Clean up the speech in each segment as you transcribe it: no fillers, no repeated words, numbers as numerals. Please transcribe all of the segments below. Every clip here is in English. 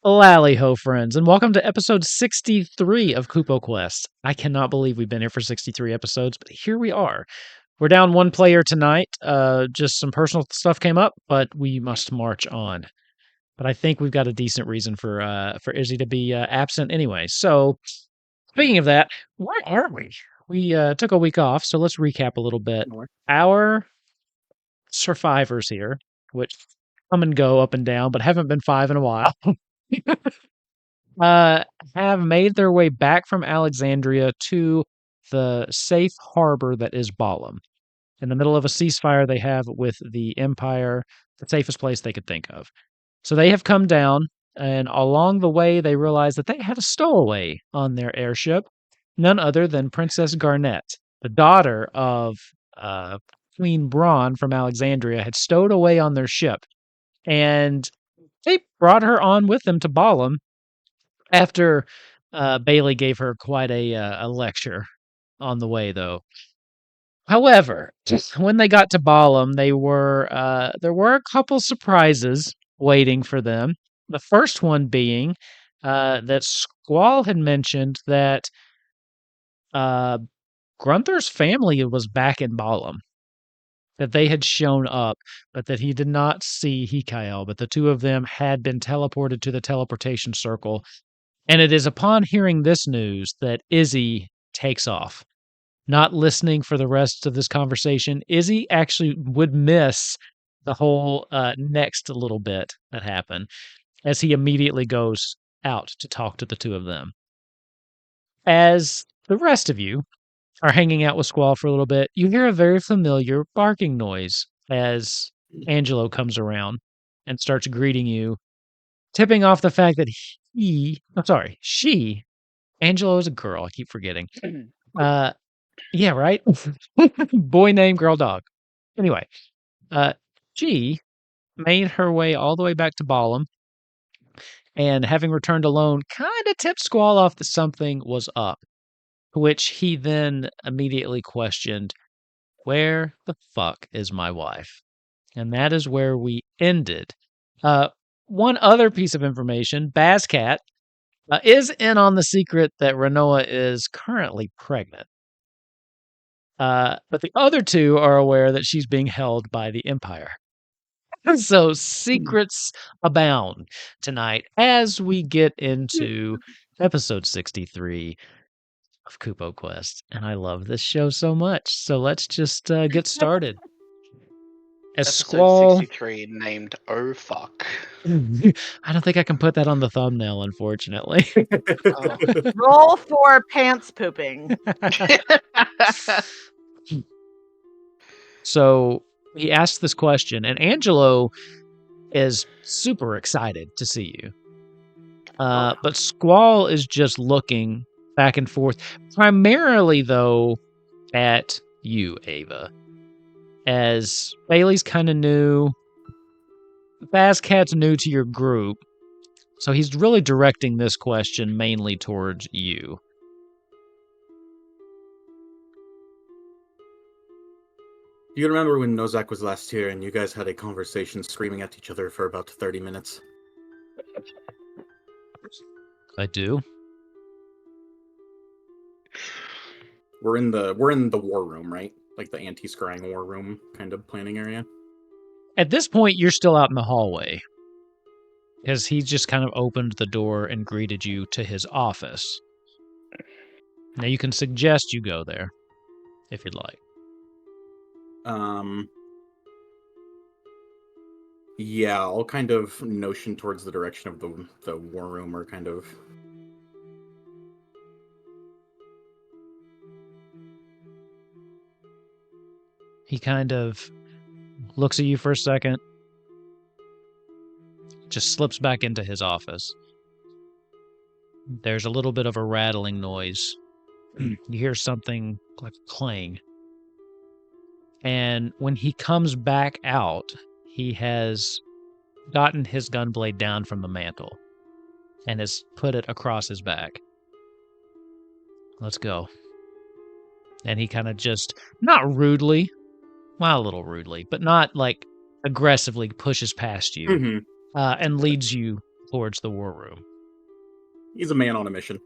Lally-ho, friends, and welcome to episode 63 of Kupo Quest. I cannot believe we've been here for 63 episodes, but here we are. We're down one player tonight. Just some personal stuff came up, but we must march on. But I think we've got a decent reason for Izzy to be absent anyway. So, speaking of that, where are we? We took a week off, so let's recap a little bit. Our survivors here, which come and go up and down, but haven't been five in a while. uh, have made their way back from Alexandria to the safe harbor that is Balam. In the middle of a ceasefire they have with the Empire, the safest place they could think of. So they have come down, and along the way they realize that they had a stowaway on their airship, none other than Princess Garnet, the daughter of Queen Braun from Alexandria, had stowed away on their ship. And they brought her on with them to Balam after Bailey gave her quite a lecture on the way, though. However, when they got to Balam, there were a couple surprises waiting for them. The first one being that Squall had mentioned that Grunther's family was back in Balam, that they had shown up, but that he did not see Hikael, but the two of them had been teleported to the teleportation circle. And it is upon hearing this news that Izzy takes off, not listening for the rest of this conversation. Izzy actually would miss the whole next little bit that happened, as he immediately goes out to talk to the two of them. As the rest of you are hanging out with Squall for a little bit, you hear a very familiar barking noise as Angelo comes around and starts greeting you, tipping off the fact that she, Angelo is a girl, I keep forgetting. Yeah, right? Boy name, girl dog. Anyway, she made her way all the way back to Balam, and having returned alone, kind of tipped Squall off that something was up, to which he then immediately questioned, where the fuck is my wife? And that is where we ended. One other piece of information, Bazcat is in on the secret that Rinoa is currently pregnant. But the other two are aware that she's being held by the Empire. So secrets abound tonight as we get into episode 63 of Kupo Quest. And I love this show so much. So let's just get started. As Episode Squall... 63 named Oh Fuck. I don't think I can put that on the thumbnail, unfortunately. Roll for pants pooping. So he asked this question, and Angelo is super excited to see you. But Squall is just looking back and forth, primarily, though, at you, Ava. As Bailey's kind of new, Bazcat's new to your group, so he's really directing this question mainly towards you. You remember when Nozak was last here and you guys had a conversation screaming at each other for about 30 minutes? I do. We're in the war room, right? Like the anti-scrying war room kind of planning area. At this point, you're still out in the hallway, because he just kind of opened the door and greeted you to his office. Now you can suggest you go there, if you'd like. Yeah, I'll kind of notion towards the direction of the war room, or kind of... He kind of looks at you for a second, just slips back into his office. There's a little bit of a rattling noise. You hear something like a clang. And when he comes back out, he has gotten his gunblade down from the mantle and has put it across his back. Let's go. And he kind of just, not rudely, well, a little rudely, but not like aggressively pushes past you and leads you towards the war room. He's a man on a mission.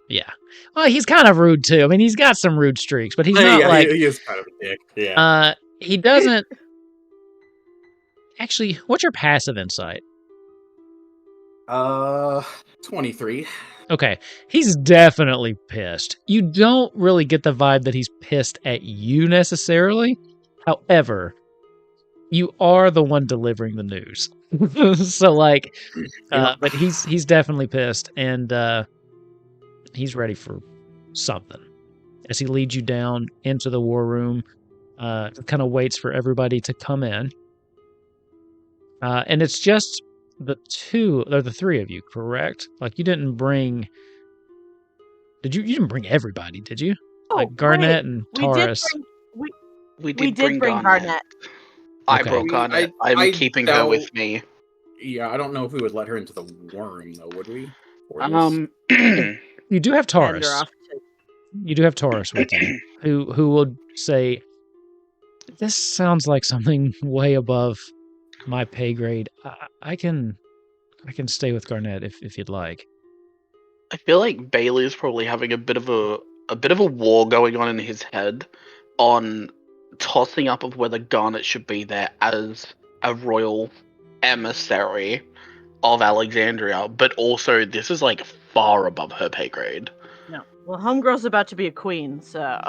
Yeah. Well, he's kind of rude too. I mean, he's got some rude streaks, but he's Hey, not yeah, like he is kind of a dick. Yeah. he doesn't actually. What's your passive insight? 23. Okay, he's definitely pissed. You don't really get the vibe that he's pissed at you necessarily. However, you are the one delivering the news. So like, Yep. but he's definitely pissed, and he's ready for something. As he leads you down into the war room, kind of waits for everybody to come in. And it's just the three of you, correct? Like you didn't bring. You didn't bring everybody, did you? Like Garnet and Taurus. We We did bring Garnet. I Okay. brought Garnet. I'm I keeping her doubt- with me. Yeah, I don't know if we would let her into the worm, though, would we? Or You do have Send her Taurus. off to- You do have Taurus with you, who will say, "This sounds like something way above my pay grade. I can stay with Garnet if you'd like." I feel like Bailey is probably having a bit of a war going on in his head on tossing up of whether Garnet should be there as a royal emissary of Alexandria, but also this is like far above her pay grade. No. Well, Homegirl's about to be a queen, so.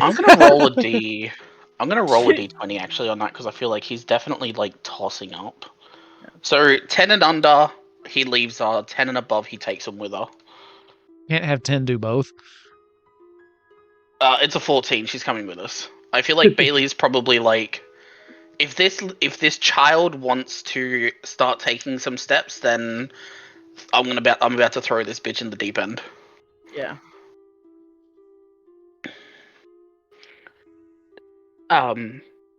I'm gonna roll a D. I'm gonna roll a D20 actually on that because I feel like he's definitely like tossing up. So 10 and under, he leaves her. 10 and above, he takes them with her. Can't have 10 do both. It's a 14. She's coming with us. I feel like Bailey's probably like, if this child wants to start taking some steps, then I'm about to throw this bitch in the deep end. Yeah.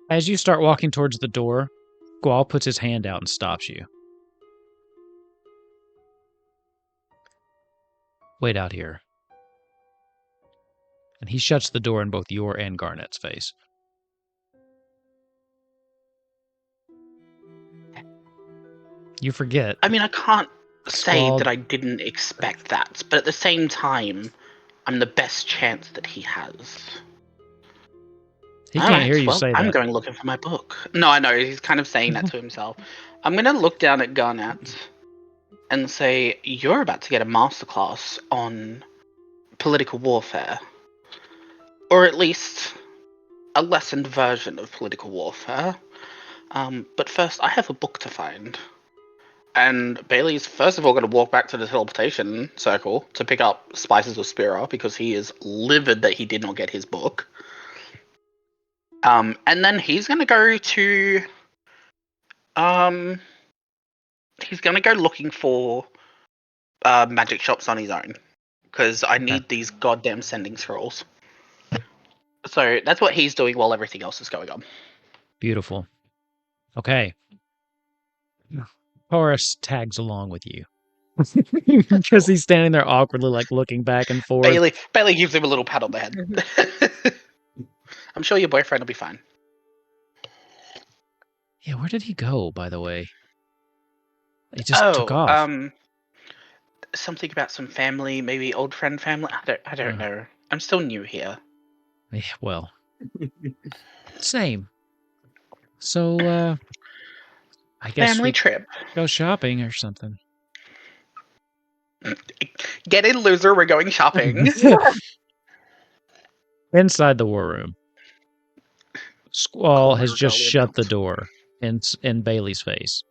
As you start walking towards the door, Squall puts his hand out and stops you. Wait out here. And he shuts the door in both your and Garnet's face. You forget. I mean, I can't say Squall- that I didn't expect that, but at the same time, I'm the best chance that he has. He can't hear you well, say I'm that. going looking for my book. No, I know, he's kind of saying that to himself. I'm going to look down at Garnet and say, you're about to get a masterclass on political warfare. Or at least a lessened version of political warfare. But first, I have a book to find. And Bailey's first of all going to walk back to the teleportation circle to pick up Spices of Spira because he is livid that he did not get his book. And then he's going to go to... he's going to go looking for magic shops on his own. Because I need these goddamn sending scrolls. So that's what he's doing while everything else is going on. Beautiful. Okay. Taurus tags along with you. Because he's standing there awkwardly, like looking back and forth. Bailey gives him a little pat on the head. I'm sure your boyfriend will be fine. Yeah, where did he go, by the way? He just took off. Something about some family, maybe old friend family. I don't know. I'm still new here. Yeah, well, same. So, I guess Family we trip. go shopping or something. Get in, loser. We're going shopping. Inside the war room, Squall has just Rebellion. shut the door in Bailey's face.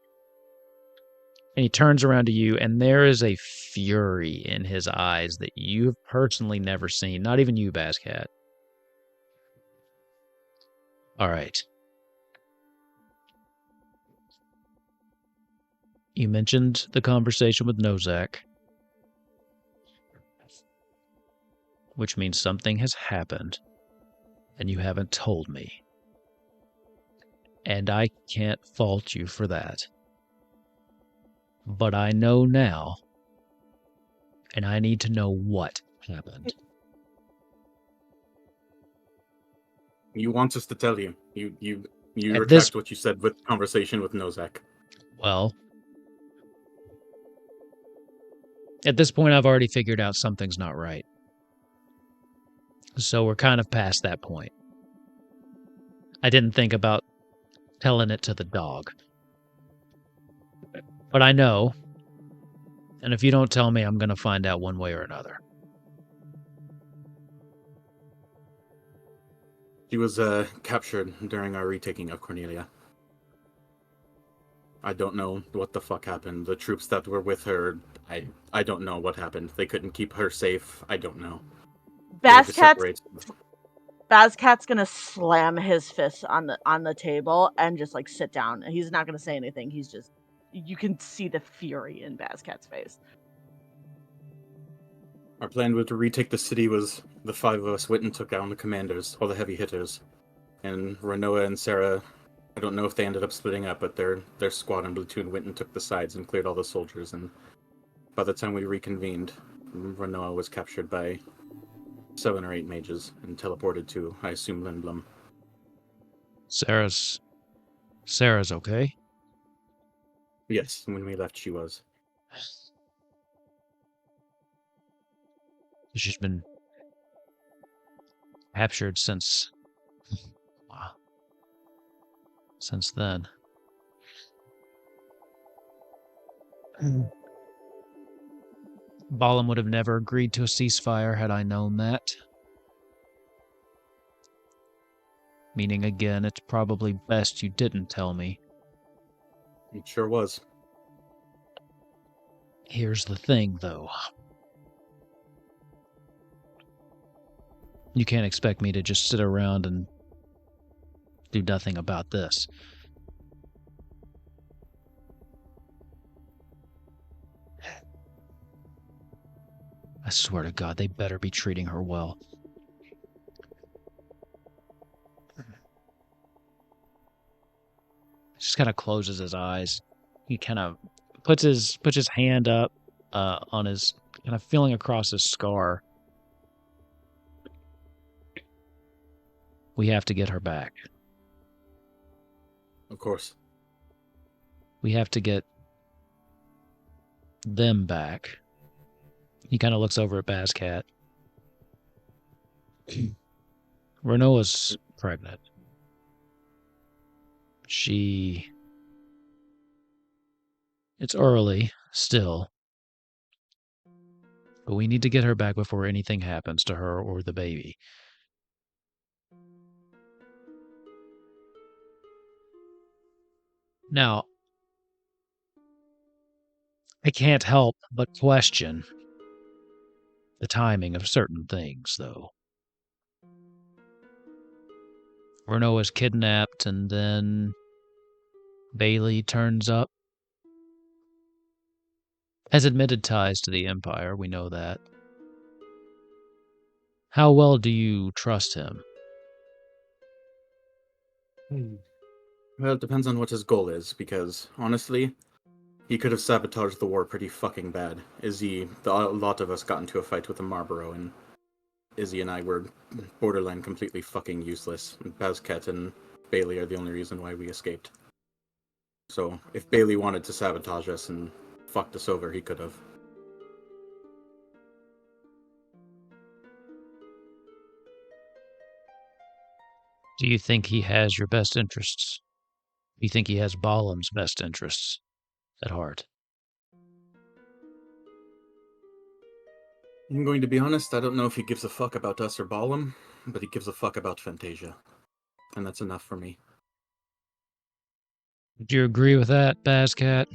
And he turns around to you, and there is a fury in his eyes that you've personally never seen. Not even you, Bascat. All right. You mentioned the conversation with Nozak, which means something has happened, and you haven't told me. And I can't fault you for that. But I know now, and I need to know what happened. You want us to tell you. You At retract this- what you said with conversation with Nozak. Well, At this point, I've already figured out something's not right. So we're kind of past that point. I didn't think about telling it to the dog. But I know, and if you don't tell me, I'm going to find out one way or another. She was captured during our retaking of Cornelia. I don't know what the fuck happened. The troops that were with her, I don't know what happened. They couldn't keep her safe. I don't know. Bazcat's gonna slam his fist on the table and just like sit down. He's not gonna say anything. He's just, you can see the fury in Bazcat's face. Our plan was to retake the city. Was the five of us went and took down the commanders, all the heavy hitters, and Rinoa and Sarah. I don't know if they ended up splitting up, but their squad and platoon went and took the sides and cleared all the soldiers. And by the time we reconvened, Rinoa was captured by 7 or 8 mages and teleported to, I assume, Lindblom. Sarah's okay? Yes, when we left, she was. She's been captured since... Wow. Since then. Balam would have never agreed to a ceasefire had I known that. Meaning again, it's probably best you didn't tell me. It sure was. Here's the thing, though. You can't expect me to just sit around and do nothing about this. I swear to God, they better be treating her well. Just kind of closes his eyes. He kind of puts his hand up on his, kind of feeling across his scar. We have to get her back. Of course. We have to get them back. He kind of looks over at Bazcat. Rinoa's pregnant. It's early, still. But we need to get her back before anything happens to her or the baby. Now, I can't help but question the timing of certain things, though. Rinoa is kidnapped, and then Bailey turns up. Has admitted ties to the Empire, we know that. How well do you trust him? Well, it depends on what his goal is, because, honestly, he could have sabotaged the war pretty fucking bad. A lot of us got into a fight with the Marlborough, and Izzy and I were borderline completely fucking useless. Bazcat and Bailey are the only reason why we escaped. So, if Bailey wanted to sabotage us and fucked us over, he could have. Do you think he has your best interests? Do you think he has Balam's best interests at heart? I'm going to be honest, I don't know if he gives a fuck about us or Balam, but he gives a fuck about Fantasia. And that's enough for me. Do you agree with that, Bazcat?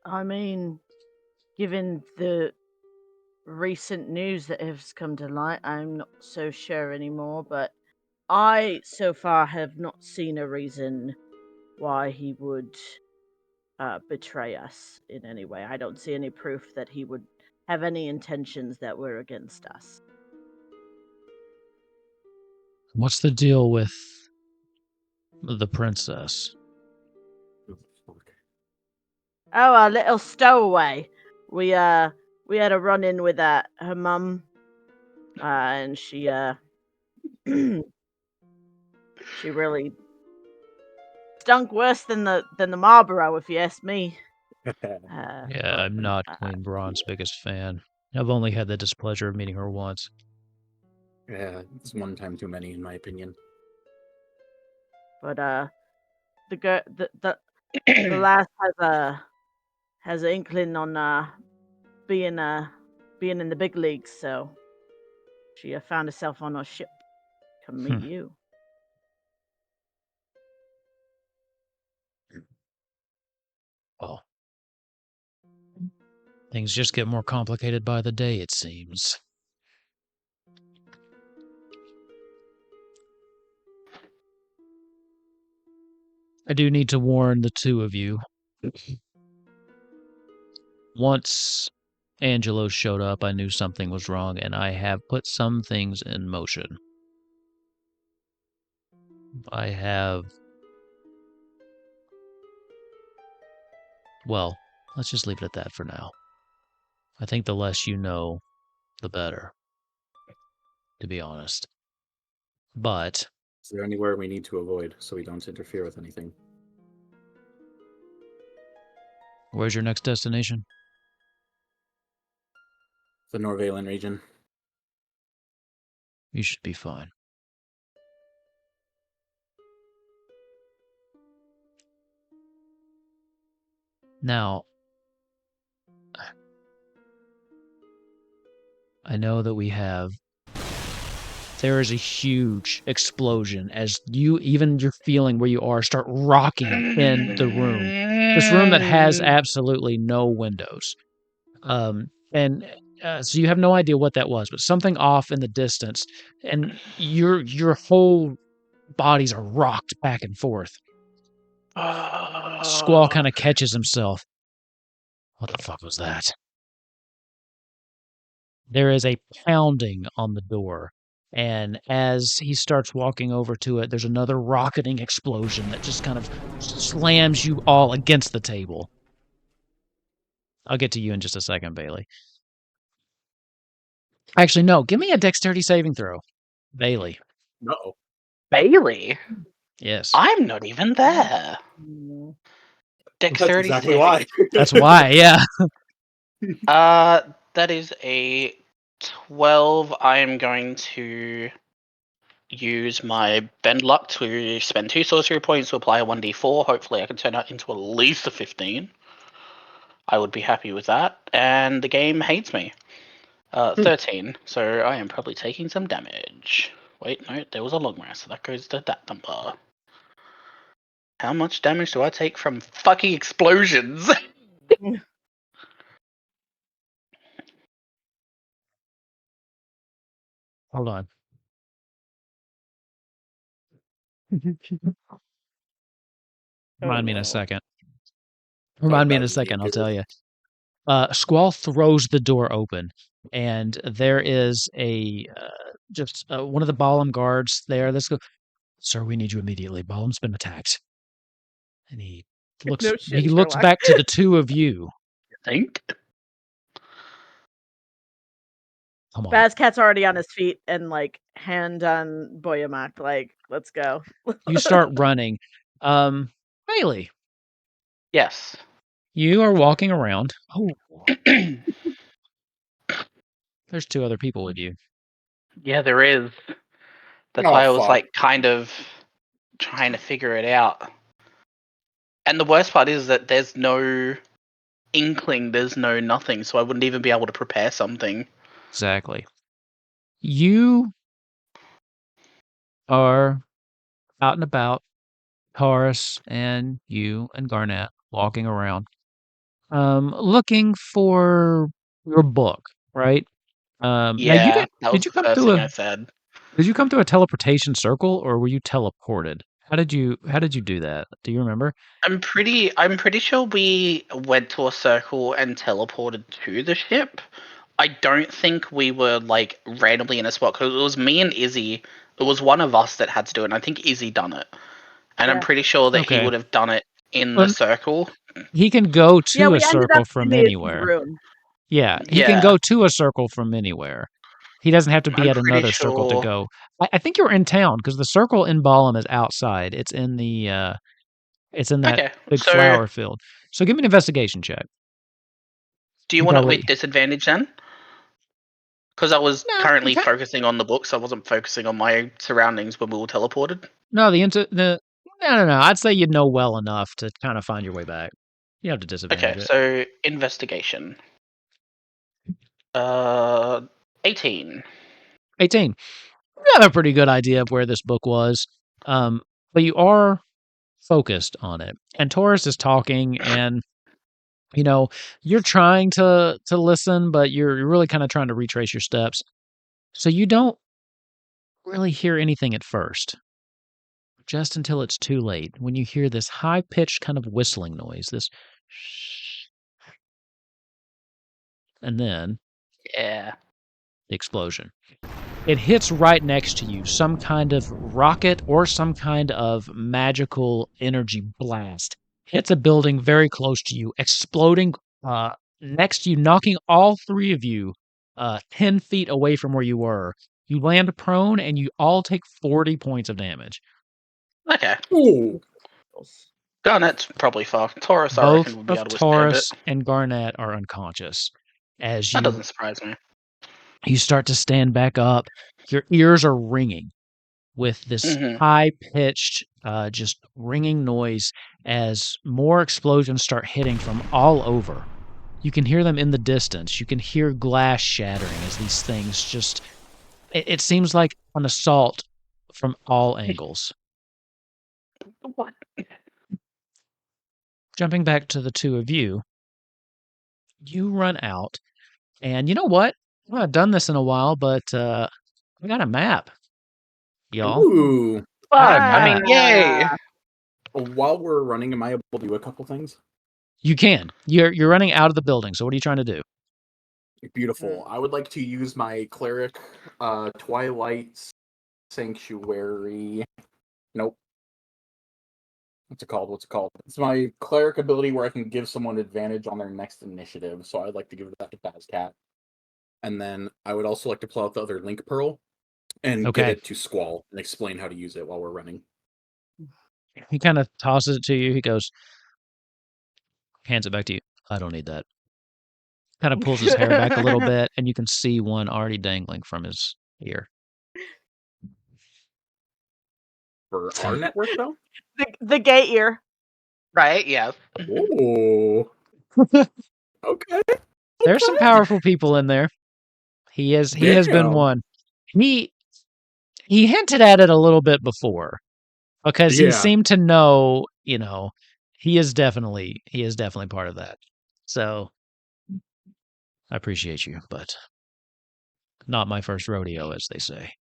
I mean, given the recent news that has come to light, I'm not so sure anymore, but I so far have not seen a reason why he would betray us in any way. I don't see any proof that he would have any intentions that were against us. What's the deal with the princess? Oh, our little stowaway. We had a run-in with her mum, and she she really stunk worse than the Marlborough, if you ask me. Yeah, but, I'm not Queen Braun's biggest fan. I've only had the displeasure of meeting her once. Yeah, it's one time too many, in my opinion. But the girl, the lass has an inkling on being in the big leagues, so she found herself on a ship. Come meet you. Well, things just get more complicated by the day, it seems. I do need to warn the two of you. Once Angelo showed up, I knew something was wrong, and I have put some things in motion. I have... Well, let's just leave it at that for now. I think the less you know, the better, to be honest. But... Is there anywhere we need to avoid so we don't interfere with anything? Where's your next destination? The Norvalen region. You should be fine. Now, I know that we have... There is a huge explosion as you're feeling where you are, start rocking in the room. This room that has absolutely no windows. So you have no idea what that was, but something off in the distance, and your whole bodies are rocked back and forth. Squall kind of catches himself. What the fuck was that? There is a pounding on the door, and as he starts walking over to it, there's another rocketing explosion that just kind of slams you all against the table. I'll get to you in just a second, Bailey. Actually, no. Give me a dexterity saving throw, Bailey. No. Bailey? Yes. I'm not even there. Dexterity That's exactly saving. why. That's why, yeah. That is a 12. I am going to use my bend luck to spend 2 sorcery points to apply a 1d4. Hopefully I can turn that into at least a 15. I would be happy with that. And the game hates me. 13. So I am probably taking some damage. Wait, no, there was a long rest, so that goes to that number. How much damage do I take from fucking explosions? Hold on. Remind me in a second. Remind me in a second, I'll tell you. Squall throws the door open, and there is one of the Balam guards there. Let's go. Sir, we need you immediately. Balam's been attacked. And he looks No shit, he looks Sherlock. back to the two of you. You think? Come on. Bazcat's already on his feet and like hand on Boyamak, like, let's go. You start running. Bailey, Yes. you are walking around. Oh, there's 2 other people with you. Yeah, there is. That's Oh, why I was fuck. like kind of trying to figure it out. And the worst part is that there's no inkling, there's no nothing, so I wouldn't even be able to prepare something. Exactly. You are out and about, Taurus and you and Garnett walking around, looking for your book, right? Now Yeah, that was did you the come first to thing a I said. did you come to a teleportation circle or were you teleported? How did you do that? Do you remember? I'm pretty sure we went to a circle and teleported to the ship. I don't think we were like randomly in a spot because it was me and Izzy. It was one of us that had to do it, and I think Izzy done it. And I'm Yeah. pretty sure that he Okay. would have done it in Well, the circle. He can go Yeah, to we a ended circle up in from the anywhere. room. Yeah, he can Yeah. go to a circle from anywhere. He doesn't have to be I'm at pretty another circle to sure. go. I think you're in town because the circle in Balam is outside. It's in the it's in that Okay, big so flower field. So give me an investigation check. Do you want it with disadvantage then? Because I was No, currently okay. focusing on the books. I wasn't focusing on my surroundings when we were teleported. No, no. I'd say you'd know well enough to kind of find your way back. You have to disadvantage Okay, it. so investigation. 18. 18. You have a pretty good idea of where this book was, but you are focused on it. And Taurus is talking, and you're trying to listen, but you're really kind of trying to retrace your steps. So you don't really hear anything at first, just until it's too late when you hear this high-pitched kind of whistling noise, this shh, and then Yeah. the explosion. It hits right next to you, some kind of rocket or some kind of magical energy blast. Hits a building very close to you, exploding next to you, knocking all three of you 10 feet away from where you were. You land prone and you all take 40 points of damage. Okay. Ooh. Garnet's probably fine. Taurus, I Both reckon, would be of able to withstand it. Taurus and Garnet are unconscious. As That you doesn't surprise me. you start to stand back up, your ears are ringing with this Mhm. high-pitched, just ringing noise as more explosions start hitting from all over. You can hear them in the distance. You can hear glass shattering as these things just... It seems like an assault from all angles. What? Jumping back to the two of you, you run out, and you know what? I haven't done this in a while, but I got a map, y'all. Ooh. Fuck, Ah. I mean, yay! While we're running, am I able to do a couple things? You can. You're running out of the building, so what are you trying to do? Beautiful. I would like to use my cleric, Twilight Sanctuary. Nope. What's it called? It's my cleric ability where I can give someone advantage on their next initiative. So I'd like to give that to Bazcat. And then I would also like to pull out the other Link Pearl and give Okay. it to Squall and explain how to use it while we're running. He kind of tosses it to you. He goes, hands it back to you. I don't need that. Kind of pulls his hair back a little bit, and you can see one already dangling from his ear. For our network, though? The gate ear. Right, yeah. Ooh. Okay. There's some powerful people in there. He has been Damn. one. He hinted at it a little bit before because he Yeah. seemed to know, he is definitely part of that. So I appreciate you, but not my first rodeo, as they say.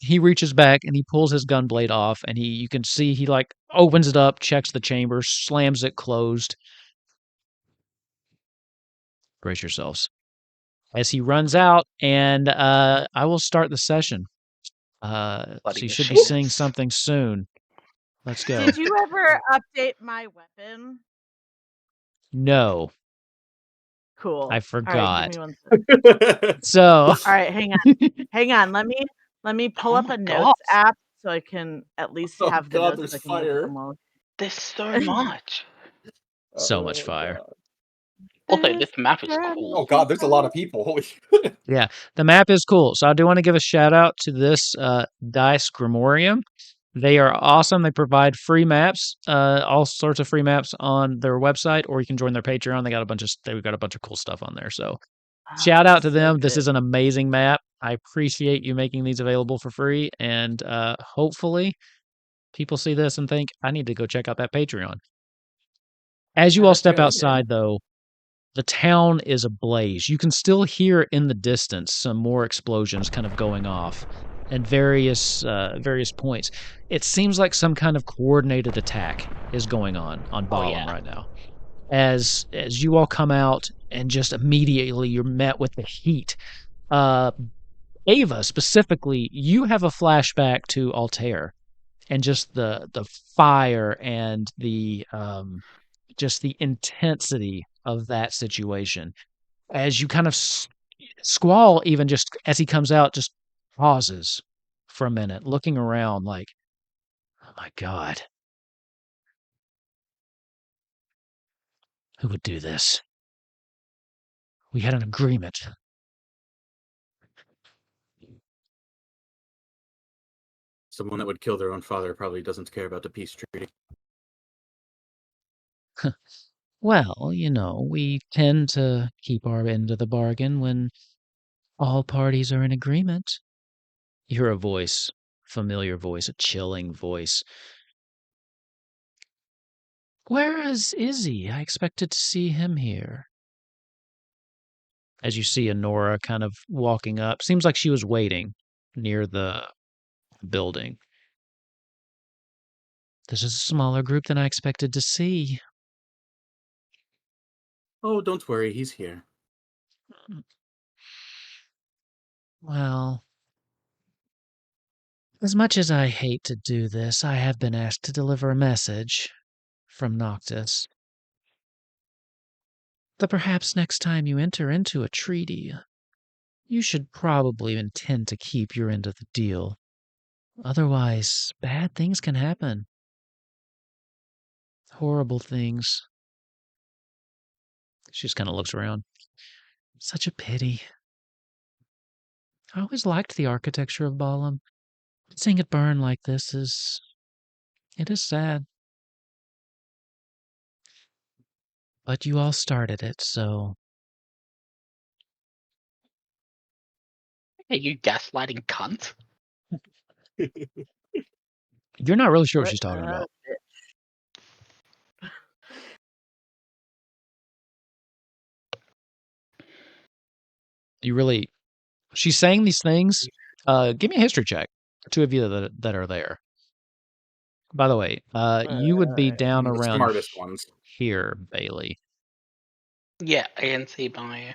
He reaches back and he pulls his gun blade off, and you can see he opens it up, checks the chamber, slams it closed. Brace yourselves. As he runs out, and I will start the session. So you should be seeing something soon. Let's go. Did you ever update my weapon? No. Cool. I forgot. All right, give me 1 second. So All right, hang on. Let me pull up a notes app so I can at least have the notes. There's I can fire. There's so much. So much fire. God. Also, this map is cool. Oh god, there's a lot of people. Holy shit. Yeah, the map is cool. So I do want to give a shout out to this Dice Grimorium. They are awesome. They provide free maps, all sorts of free maps on their website, or you can join their Patreon. They've got a bunch of cool stuff on there. So shout out to them. This is an amazing map. I appreciate you making these available for free, and hopefully people see this and think, I need to go check out that Patreon. As you all step outside, though, the town is ablaze. You can still hear in the distance some more explosions kind of going off at various points. It seems like some kind of coordinated attack is going on Bodan right now. As you all come out, and just immediately you're met with the heat. Ava, specifically, you have a flashback to Altair and just the fire and the just the intensity of that situation. As you kind of Squall, even just as he comes out, just pauses for a minute, looking around like, oh my God. Who would do this? We had an agreement. Someone that would kill their own father probably doesn't care about the peace treaty. Well, we tend to keep our end of the bargain when all parties are in agreement. You hear a voice, familiar voice, a chilling voice. Where is Izzy? I expected to see him here. As you see Honora kind of walking up, seems like she was waiting near the building. This is a smaller group than I expected to see. Oh, don't worry, he's here. Well, as much as I hate to do this, I have been asked to deliver a message from Noctis. That perhaps next time you enter into a treaty, you should probably intend to keep your end of the deal. Otherwise, bad things can happen. Horrible things. She just kind of looks around. Such a pity. I always liked the architecture of Balam. Seeing it burn like this is sad. But you all started it, so Are you gaslighting cunt? you're not really sure what What she's talking a about. bitch. She's saying these things. Give me a history check. Two of you that are there. By the way, you would be down The around smartest ones. here, Bailey. Yeah, ANC by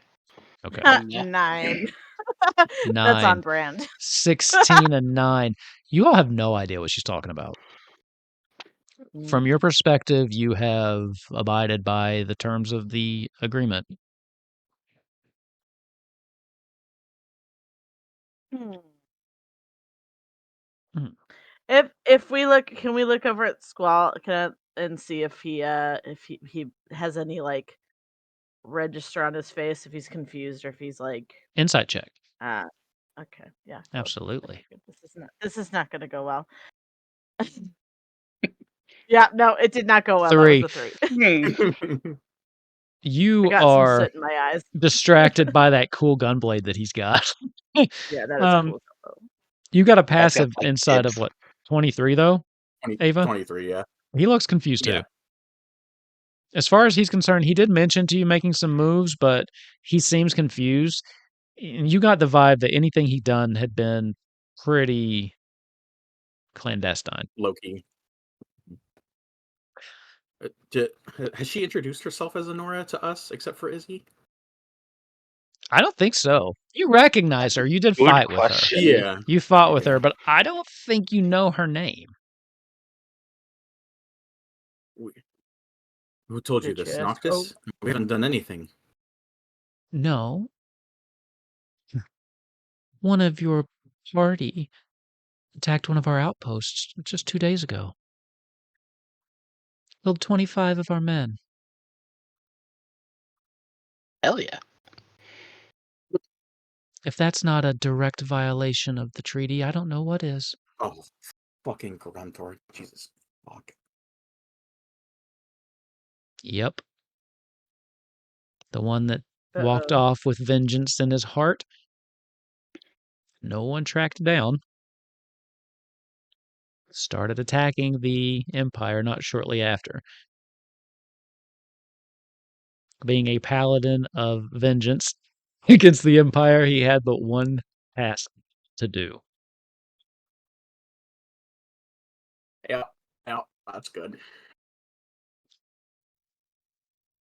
Okay. Yeah. 9. That's 9. on brand. 16 and 9. You all have no idea what she's talking about. From your perspective, you have abided by the terms of the agreement. Hmm. Hmm. If we look, can we look over at Squall and see if he has any like register on his face, if he's confused or if he's like Insight check. okay, yeah, cool. Absolutely. This is not going to go well. Yeah, no, it did not go well. 3. That was a 3. You I got some are soot in my eyes. distracted by that cool gunblade that he's got. Yeah, that is cool. You got a I've got, passive like, insight of tips. what? 23 though? 20, Ava? 23, yeah. He looks confused too. Yeah. As far as he's concerned, he did mention to you making some moves, but he seems confused. And you got the vibe that anything he'd done had been pretty clandestine. Loki. Has she introduced herself as Honora to us, except for Izzy? I don't think so. You recognize her. You did Good fight with her. question. Yeah. You fought with her, but I don't think you know her name. Who told you Did this, you ask? Noctis? We haven't done anything. No. One of your party attacked one of our outposts just 2 days ago. Killed 25 of our men. Hell yeah. If that's not a direct violation of the treaty, I don't know what is. Oh, fucking Gruntor. Jesus fuck. Yep. The one that walked off with vengeance in his heart. No one tracked down. Started attacking the Empire not shortly after. Being a paladin of vengeance against the Empire, he had but one task to do. Yeah, that's good.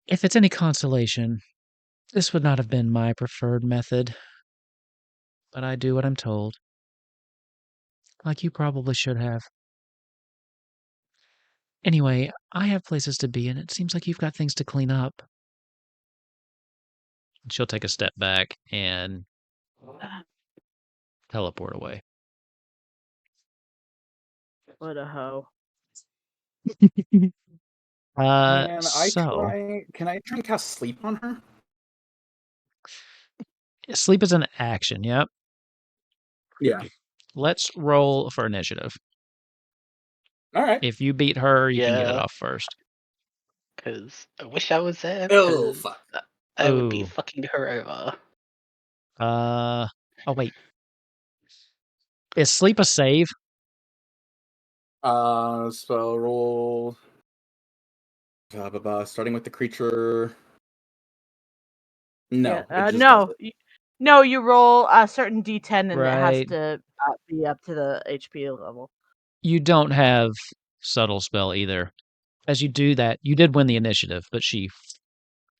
If it's any consolation, this would not have been my preferred method. But I do what I'm told. Like you probably should have. Anyway, I have places to be, and it seems like you've got things to clean up. She'll take a step back and teleport away. What a hoe. Can I So try and cast sleep on her? sleep is an action. Yep. Yeah. Let's roll for initiative. All right. If you beat her, you can get it Yeah. off first. Because I wish I was there. Oh, 'cause fuck. I would be Ooh. fucking her over. Oh wait. Is sleep a save? Spell roll. Blah, blah, blah. Starting with the creature. No, Yeah, it just no, does it. no. You roll a certain D10, and it has Right. to be up to the HP level. You don't have subtle spell either. As you do that, you did win the initiative, but she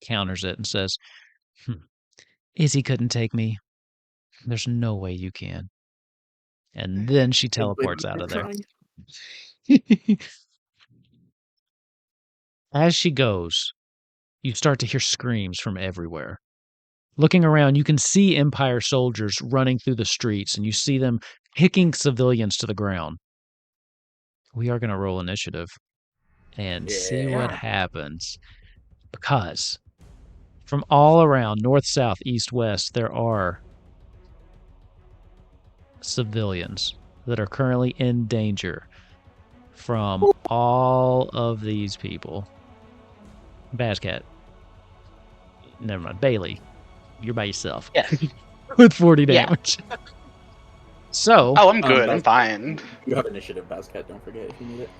counters it and says, Izzy couldn't take me. There's no way you can. And then she teleports out of there. As she goes, you start to hear screams from everywhere. Looking around, you can see Empire soldiers running through the streets, and you see them kicking civilians to the ground. We are going to roll initiative and see what Yeah. happens. Because from all around, north, south, east, west, there are civilians that are currently in danger from all of these people. Bazcat. Never mind. Bailey, you're by yourself. Yes. With 40 Yeah. damage. So, Oh, I'm good. I'm Baz- fine. You have initiative, Bazcat. Don't forget if you need it.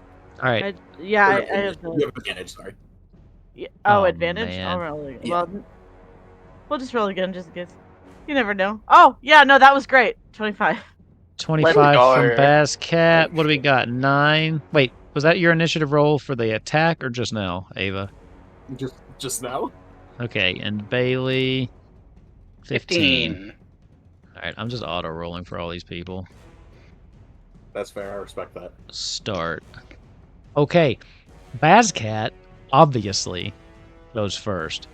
all right. I Or have you the. have advantage. Sorry. Yeah, Oh, advantage. man. I'll roll it. Yeah. Well, we'll just roll again just in case. You never know. Oh, yeah, no, that was great. 25. 25 from go. Bazcat. What do we got? 9. Wait, was that your initiative roll for the attack or just now, Ava? Just now. Okay, and Bailey, 15. 15. All right, I'm just auto rolling for all these people. That's fair. I respect that. Start. Okay, Bazcat obviously goes first.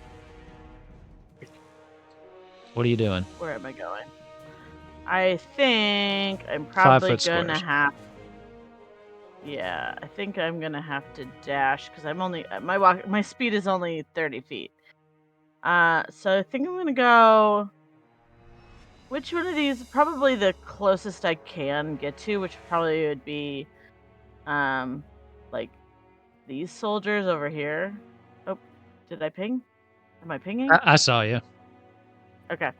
What are you doing? Where am I going? I think I'm probably 5 foot gonna squares. have. Yeah, I think I'm gonna have to dash because I'm only my speed is only 30 feet. So I think I'm gonna go. Which one of these? Probably the closest I can get to, which probably would be, like these soldiers over here. Oh, did I ping? Am I pinging? I saw you. Okay.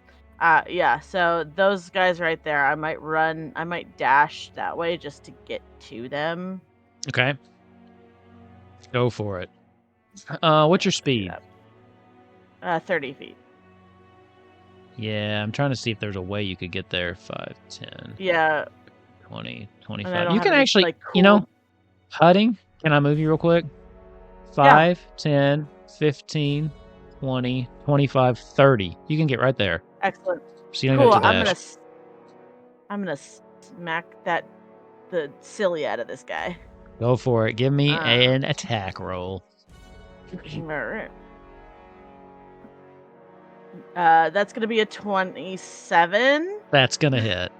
Yeah, so those guys right there, I might dash that way just to get to them. Okay. Go for it. What's your Let's do speed? that. 30 feet. Yeah, I'm trying to see if there's a way you could get there. 5, 10, Yeah, 20, and I 25. don't You have can any, actually, like, you know, cool. putting. Can I move you real quick? 5, 10, 15, 20, 25, 30. You can get right there. Excellent. So you don't Cool. have to dash. I'm gonna smack the silly out of this guy. Go for it. Give me an attack roll. Alright. That's gonna be a 27. That's going to hit.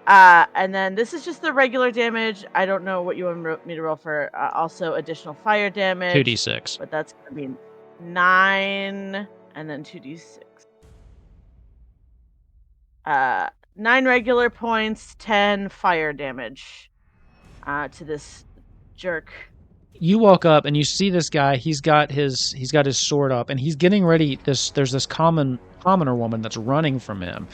And then this is just the regular damage. I don't know what you want me to roll for. Also additional fire damage. 2d6. But that's gonna be 9 and then 2d6. 9 regular points, 10 fire damage. To this jerk. You walk up and you see this guy. He's got his sword up and he's getting ready. There's this commoner woman that's running from him.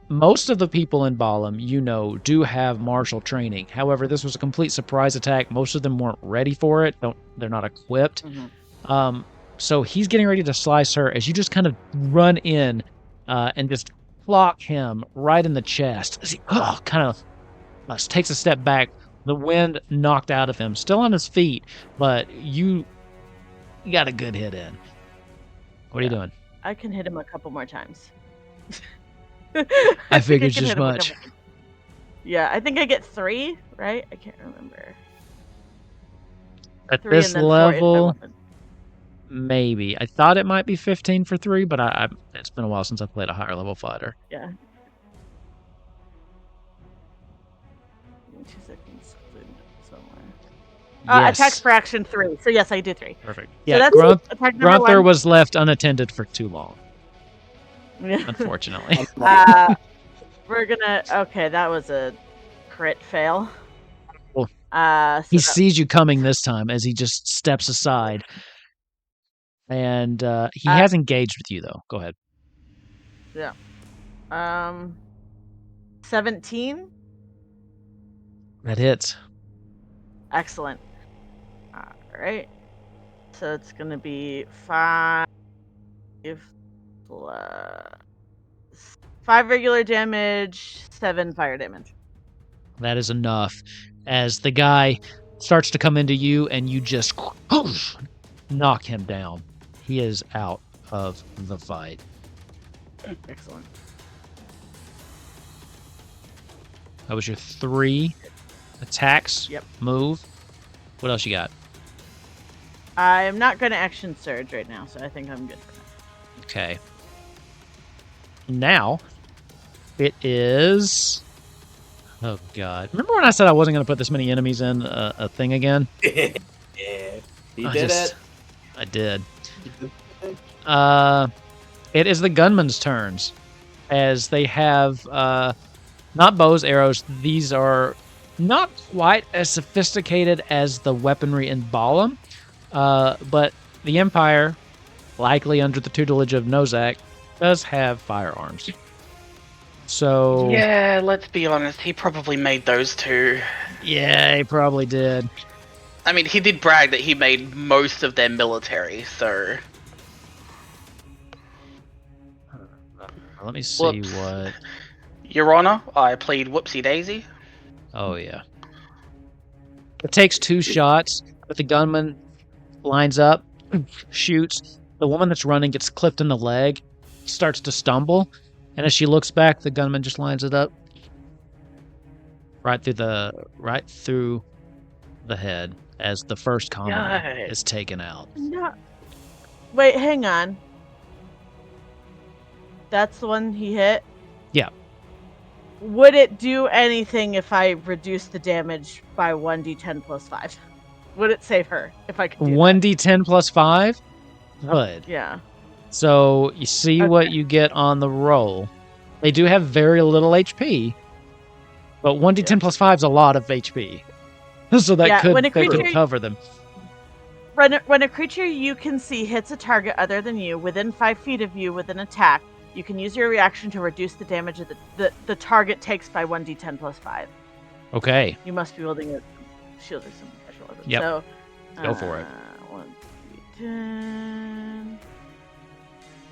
Most of the people in Balam, do have martial training. However, this was a complete surprise attack. Most of them weren't ready for it. They're not equipped. Mm-hmm. So he's getting ready to slice her as you just kind of run in and just clock him right in the chest. As he kind of takes a step back. The wind knocked out of him, still on his feet, but you got a good hit in. What are you doing? I can hit him a couple more times. I figured just much. Yeah, I think I get 3, right? I can't remember. At 3 this and then 4 level, maybe. I thought it might be 15 for 3, but it's been a while since I played a higher level fighter. Yeah. 2 seconds somewhere. Yes. Attacks for action 3. So yes, I do 3. Perfect. So Yeah, that's attack number Grunther 1. was left unattended for too long, unfortunately. We're gonna. Okay, that was a crit fail. Well, So he sees you coming this time as he just steps aside. And he has engaged with you, though. Go ahead. Yeah. 17. That hits. Excellent. All right. So it's gonna be 5 plus 5 regular damage, 7 fire damage. That is enough. As the guy starts to come into you, and you just knock him down. He is out of the fight. Excellent. That was your 3 attacks. Yep. Move. What else you got? I'm not gonna action surge right now, so I think I'm good for that. Okay. Now, it is... Oh, God. Remember when I said I wasn't going to put this many enemies in a thing again? Yeah, he did it. I did. It is the gunman's turns, as they have not bows, arrows. These are not quite as sophisticated as the weaponry in Balam, but the Empire, likely under the tutelage of Nozak, does have firearms. So Yeah, let's be honest. He probably made those too. yeah, he probably did. I mean, he did brag that he made most of their military, so... Let me see Whoops. what... Your Honor, I played Whoopsie Daisy. Oh, yeah. It takes 2 shots, but the gunman lines up, shoots. The woman that's running gets clipped in the leg, starts to stumble, and as she looks back, the gunman just lines it up right through the head as the first commoner is taken out. No. Wait, hang on. That's the one he hit? Yeah. Would it do anything if I reduce the damage by 1d10 plus 5? Would it save her if I could do 1d10 plus 5? Good. Yeah. So you see what you get on the roll. They do have very little HP, but 1d10 plus 5 is a lot of HP. So that could cover them. When a creature you can see hits a target other than you within 5 feet of you with an attack, you can use your reaction to reduce the damage that the target takes by 1d10 plus 5. Okay. You must be wielding a shield or some special weapon. Yep. So, go for it. 1d10.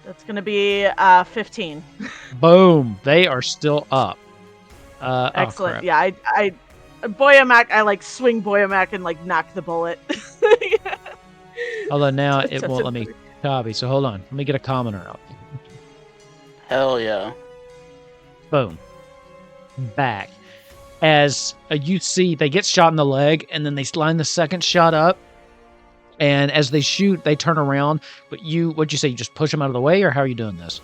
That's going to be 15. Boom. They are still up. Excellent. Oh, Yeah, I Boyamak, I like swing Boyamak and like knock the bullet. Although now it won't let me copy, so hold on. Let me get a commoner out. Hell yeah. Boom. Back. As you see, they get shot in the leg, and then they line the second shot up. And as they shoot, they turn around. But what'd you say? You just push them out of the way, or how are you doing this?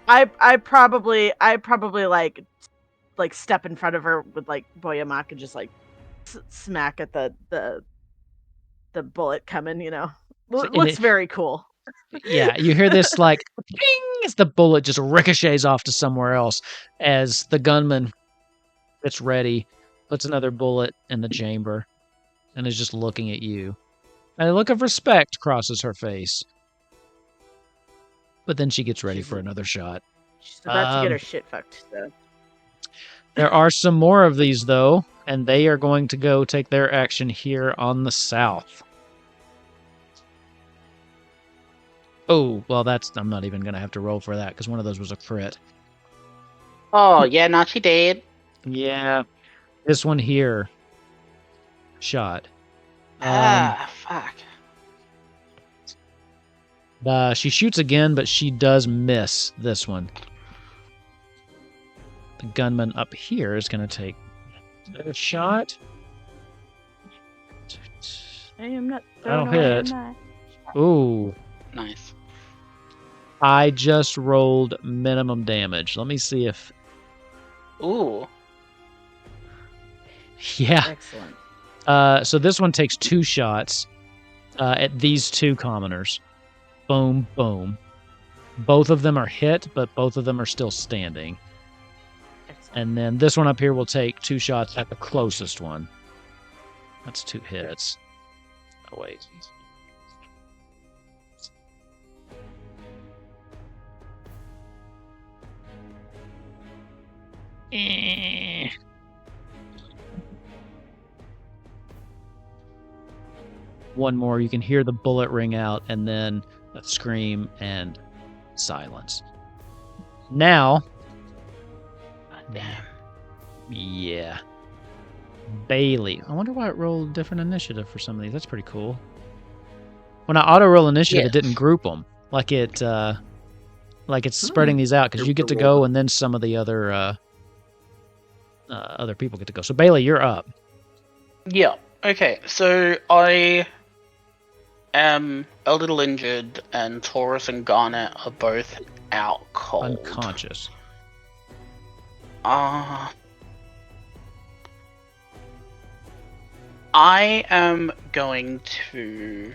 I probably like step in front of her with like Boyamak and just like smack at the bullet coming. You know, looks very cool. Yeah, you hear this like ping as the bullet just ricochets off to somewhere else as the gunman gets ready, puts another bullet in the chamber, and is just looking at you. And a look of respect crosses her face. But then she gets ready for another shot. She's about to get her shit fucked, so. There are some more of these, though, and they are going to go take their action here on the south. Oh, well, I'm not even going to have to roll for that, because one of those was a crit. Oh, yeah, not she did. Yeah. This one here. Shot. Fuck. She shoots again, but she does miss this one. The gunman up here is going to take a shot. I am not. That'll hit. Ooh. Nice. I just rolled minimum damage. Let me see if... Ooh. Yeah. Excellent. So this one takes 2 shots at these 2 commoners. Boom, boom. Both of them are hit, but both of them are still standing. And then this one up here will take 2 shots at the closest one. That's 2 hits. Oh, wait. One more, you can hear the bullet ring out, and then a scream and silence. Now, Damn. yeah, Bailey. I wonder why it rolled different initiative for some of these. That's pretty cool. When I auto roll initiative, it didn't group them like it's spreading these out because you get to go, and then some of the other people get to go. So Bailey, you're up. Yeah. Okay. So I am a little injured, and Taurus and Garnet are both out cold. Unconscious. I am going to...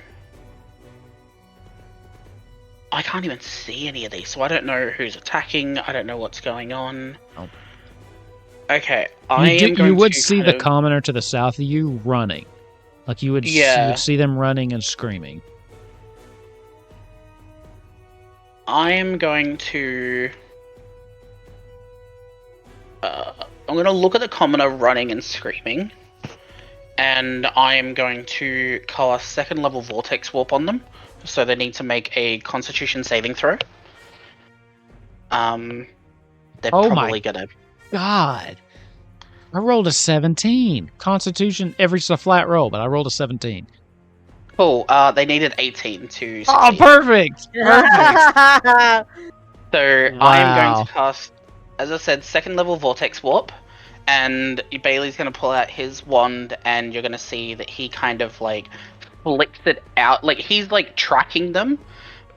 I can't even see any of these, so I don't know who's attacking. I don't know what's going on. Oh. Okay, You would see the commoner to the south of you running. Like you would see them running and screaming. I am going to... I'm going to look at the commoner running and screaming. And I am going to cast 2nd level Vortex Warp on them. So they need to make a Constitution saving throw. They're probably gonna... God. I rolled a 17. Constitution, it's a flat roll, but I rolled a 17. Cool. They needed 18 to succeed. Oh, perfect! So I am going to cast, as I said, 2nd level Vortex Warp. And Bailey's going to pull out his wand, and you're going to see that he kind of, like, flicks it out. Like, he's, like, tracking them.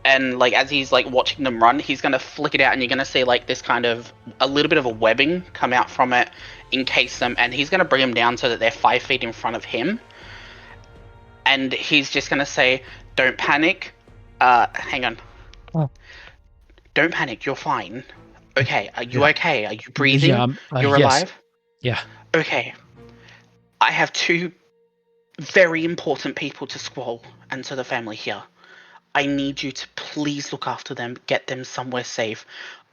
And, like, as he's, like, watching them run, he's going to flick it out, and you're going to see, like, this kind of... a little bit of a webbing come out from it, encase them, and he's going to bring them down so that they're 5 feet in front of him. And he's just going to say, don't panic. Hang on. Oh. Don't panic, you're fine. Okay, are you okay? Are you breathing? Yeah, you're alive? Yeah. Okay. I have 2 very important people to Squall and to the family here. I need you to please look after them, get them somewhere safe.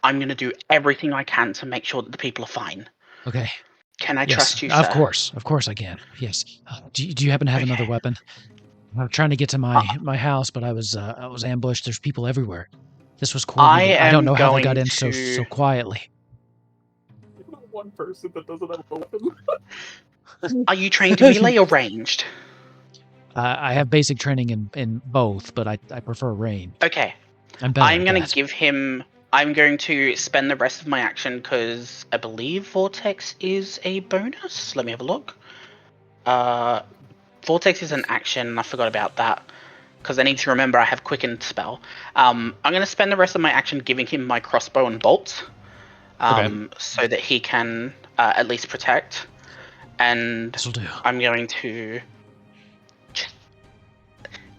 I'm going to do everything I can to make sure that the people are fine. Okay. Can I trust you, sir? Of course I can. Yes. Do you happen to have another weapon? I'm trying to get to my house, but I was ambushed. There's people everywhere. This was coordinated. I don't know how they got in so quietly. One person that doesn't have a weapon. Are you trained in melee or ranged? I have basic training in both, but I prefer range. Okay. I'm going to give him... I'm going to spend the rest of my action because I believe Vortex is a bonus. Let me have a look. Vortex is an action, and I forgot about that because I need to remember I have Quicken spell. I'm going to spend the rest of my action giving him my crossbow and bolts so that he can at least protect. And This'll do. I'm going to...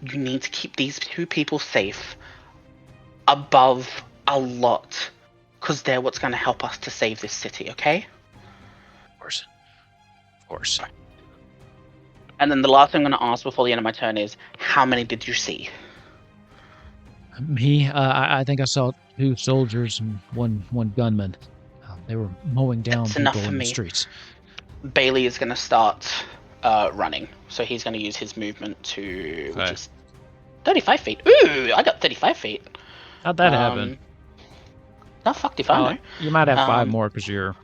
You need to keep these 2 people safe above a lot, because they're what's going to help us to save this city, okay? Of course. And then the last thing I'm going to ask before the end of my turn is, how many did you see? Me, I think I saw 2 soldiers and one gunman. They were mowing down people in the streets. Bailey is going to start running, so he's going to use his movement to, which is 35 feet. Ooh, I got 35 feet. How'd that happen? Oh, fuck if I know. You might have 5 more because you're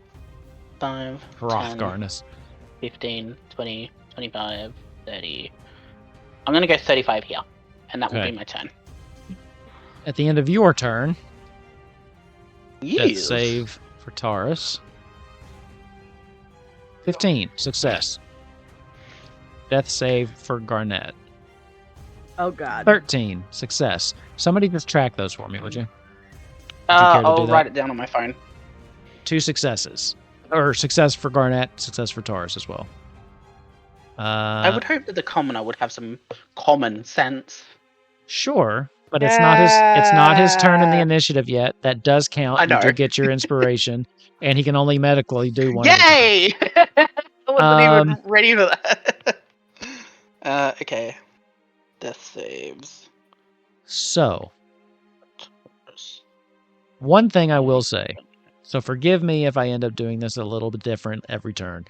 5, 10, Hrothgarnus. 15, 20, 25, 30. I'm going to go 35 here, and that will be my turn. At the end of your turn, Yes. death save for Taurus. 15, success. Death save for Garnet. Oh, God. 13, success. Somebody just track those for me, would you? I'll write it down on my phone. 2 successes. Or success for Garnet, success for Taurus as well. I would hope that the commoner would have some common sense. Sure, but it's not his turn in the Yeah. initiative yet. That does count. I You know. did get your inspiration, and he can only medically do one at a time. Yay! I wasn't even ready for that. Okay. Death saves. So, one thing I will say. So forgive me if I end up doing this a little bit different every turn.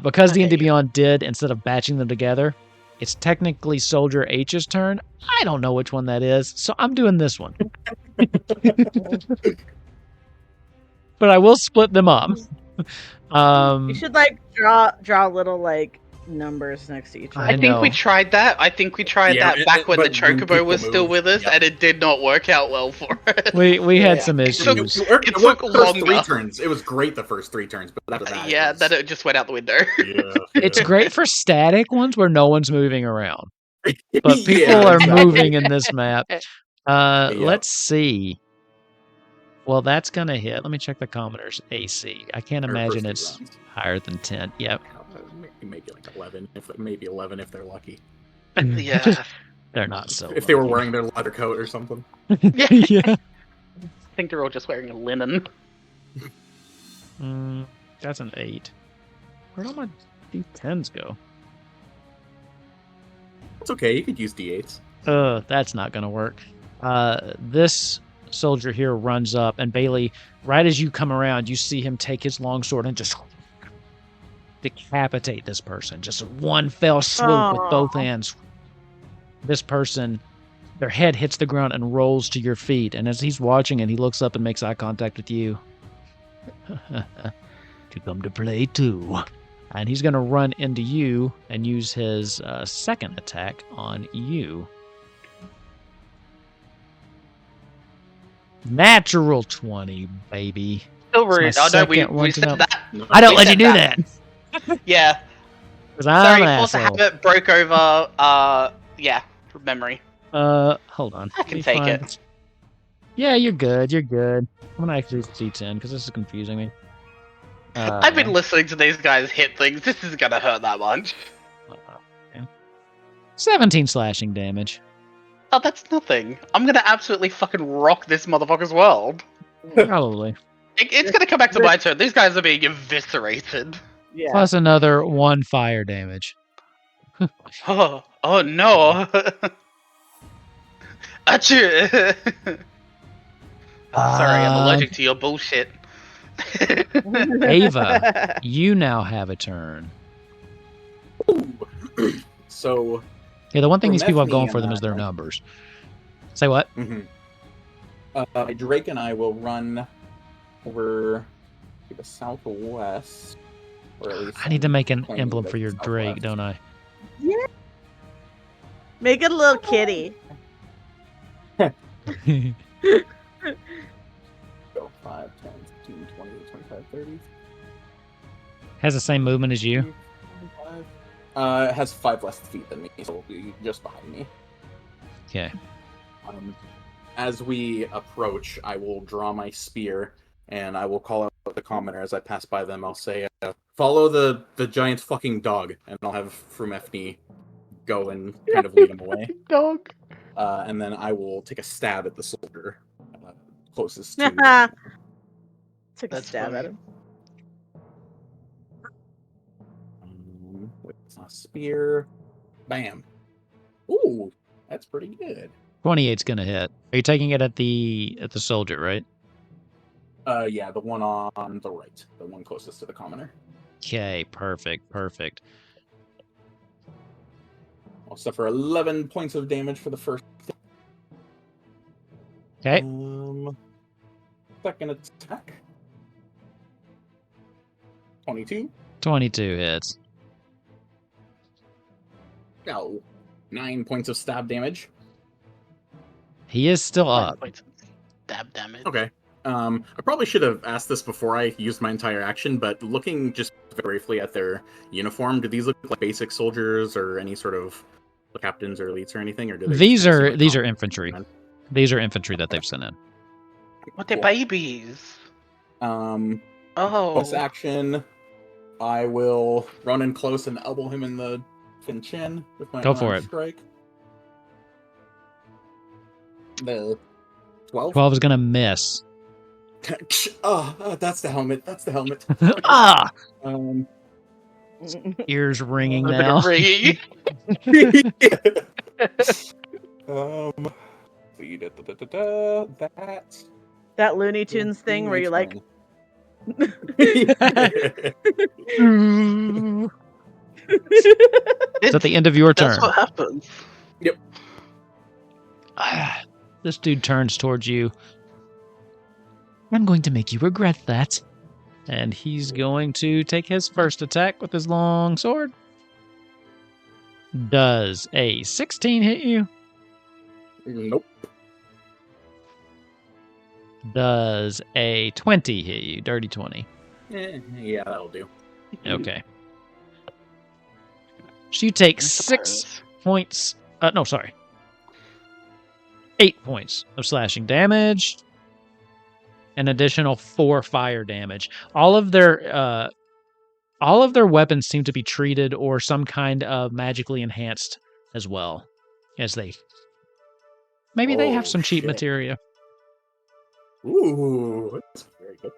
Because Okay. D&D Beyond did, instead of batching them together, it's technically Soldier H's turn. I don't know which one that is, so I'm doing this one. But I will split them up. You should like draw little like numbers next to each I other. I think we know. tried that. I think we tried Yeah, that back when the but when Chocobo people was still move, with us, yeah. and it did not work out well for us. We had some It took- issues. It worked It the took first 3 longer. turns. It was great the first 3 turns, but after that, Yeah, it was, then it just went out the window. yeah, It's yeah. great for static ones where no one's moving around. But people Yeah, are exactly. moving in this map. Yeah. Let's see. Well, that's going to hit. Let me check the commoner's AC. I can't Or imagine first 3 it's rounds. higher than 10. Yep. Maybe like 11, maybe 11 if they're lucky. Yeah. They're not so If they were lucky. wearing their leather coat or something. Yeah. Yeah. I think they're all just wearing a linen. That's an 8. Where'd all my D10s go? It's okay, you could use D8s. That's not going to work. This soldier here runs up, and Bailey, right as you come around, you see him take his longsword and just decapitate this person. Just one fell swoop with both Aw. hands. This person, their head hits the ground and rolls to your feet. And as he's watching it, he looks up and makes eye contact with you. To come to play too. And he's going to run into you and use his second attack on you. Natural 20, baby. Still It's my rude. Oh no, we second one said tonight. that. I don't We let you said do that. that. Yeah. Because I'm Sorry, an force of asshole. habit broke over. Yeah, from memory. Hold on. I Let can me take find- it. Yeah, you're good. You're good. I'm gonna actually use D10 because this is confusing me. I've been listening to these guys hit things. This is gonna hurt that much. 17 slashing damage. Oh, that's nothing. I'm gonna absolutely fucking rock this motherfucker's world. Probably. It's gonna come back to my turn. These guys are being eviscerated. Yeah. Plus another 1 fire damage. Oh no. Achoo. Sorry, I'm allergic to your bullshit. Ava, you now have a turn. So, Yeah, the one thing For these people have Methny going for and them is their that, numbers. Say what? Drake and I will run over to the southwest. Or at least I need to make an claiming emblem that for your it's Drake, southwest. don't I? Make it a little kitty. Go 5, 10, 15, 20, 25, 30. Has the same movement as you. 25. It has 5 less feet than me, so it'll be just behind me. Okay. As we approach, I will draw my spear, and I will call out the commoner as I pass by them. I'll say, follow the giant fucking dog, and I'll have Frumefni go and kind of lead him away. Dog. And then I will take a stab at the soldier closest to. Took a That's stab funny. at him. With a spear. Bam. Ooh, that's pretty good. 28's gonna hit. Are you taking it at the soldier, right? Yeah, the one on the right, the one closest to the commoner. Okay, perfect. I'll suffer 11 points of damage for the first. Okay. Second attack. 22. 22 hits. No. 9 points of stab damage. He is still up. Points of stab damage. Okay. I probably should have asked this before I used my entire action, but looking just very briefly at their uniform, do these look like basic soldiers or any sort of captains or elites or anything? Or do they These just kinda are seem like these are common infantry. men? These are infantry that they've sent in. What, they're Cool. babies? Bonus Oh. action. I will run in close and elbow him in the chin with my Go for unarmed it. strike. The 12. 12 is going to miss. That's the helmet. That's the helmet. Ah! Um, Ears ringing A bit now. of ringing. That. That Looney Tunes thing where you're like, It's at the end of your turn. That's what happens. This dude turns towards you. I'm going to make you regret that. And he's going to take his first attack with his long sword. Does a 16 hit you? Nope. Does a 20 hit you? Dirty 20. Yeah, that'll do. Okay. So you take I 6 suppose. points. No, sorry. 8 points of slashing damage. An additional 4 fire damage. All of their weapons seem to be treated or some kind of magically enhanced as well. As they maybe they have Oh, some cheap shit. materia. Ooh, that's very good.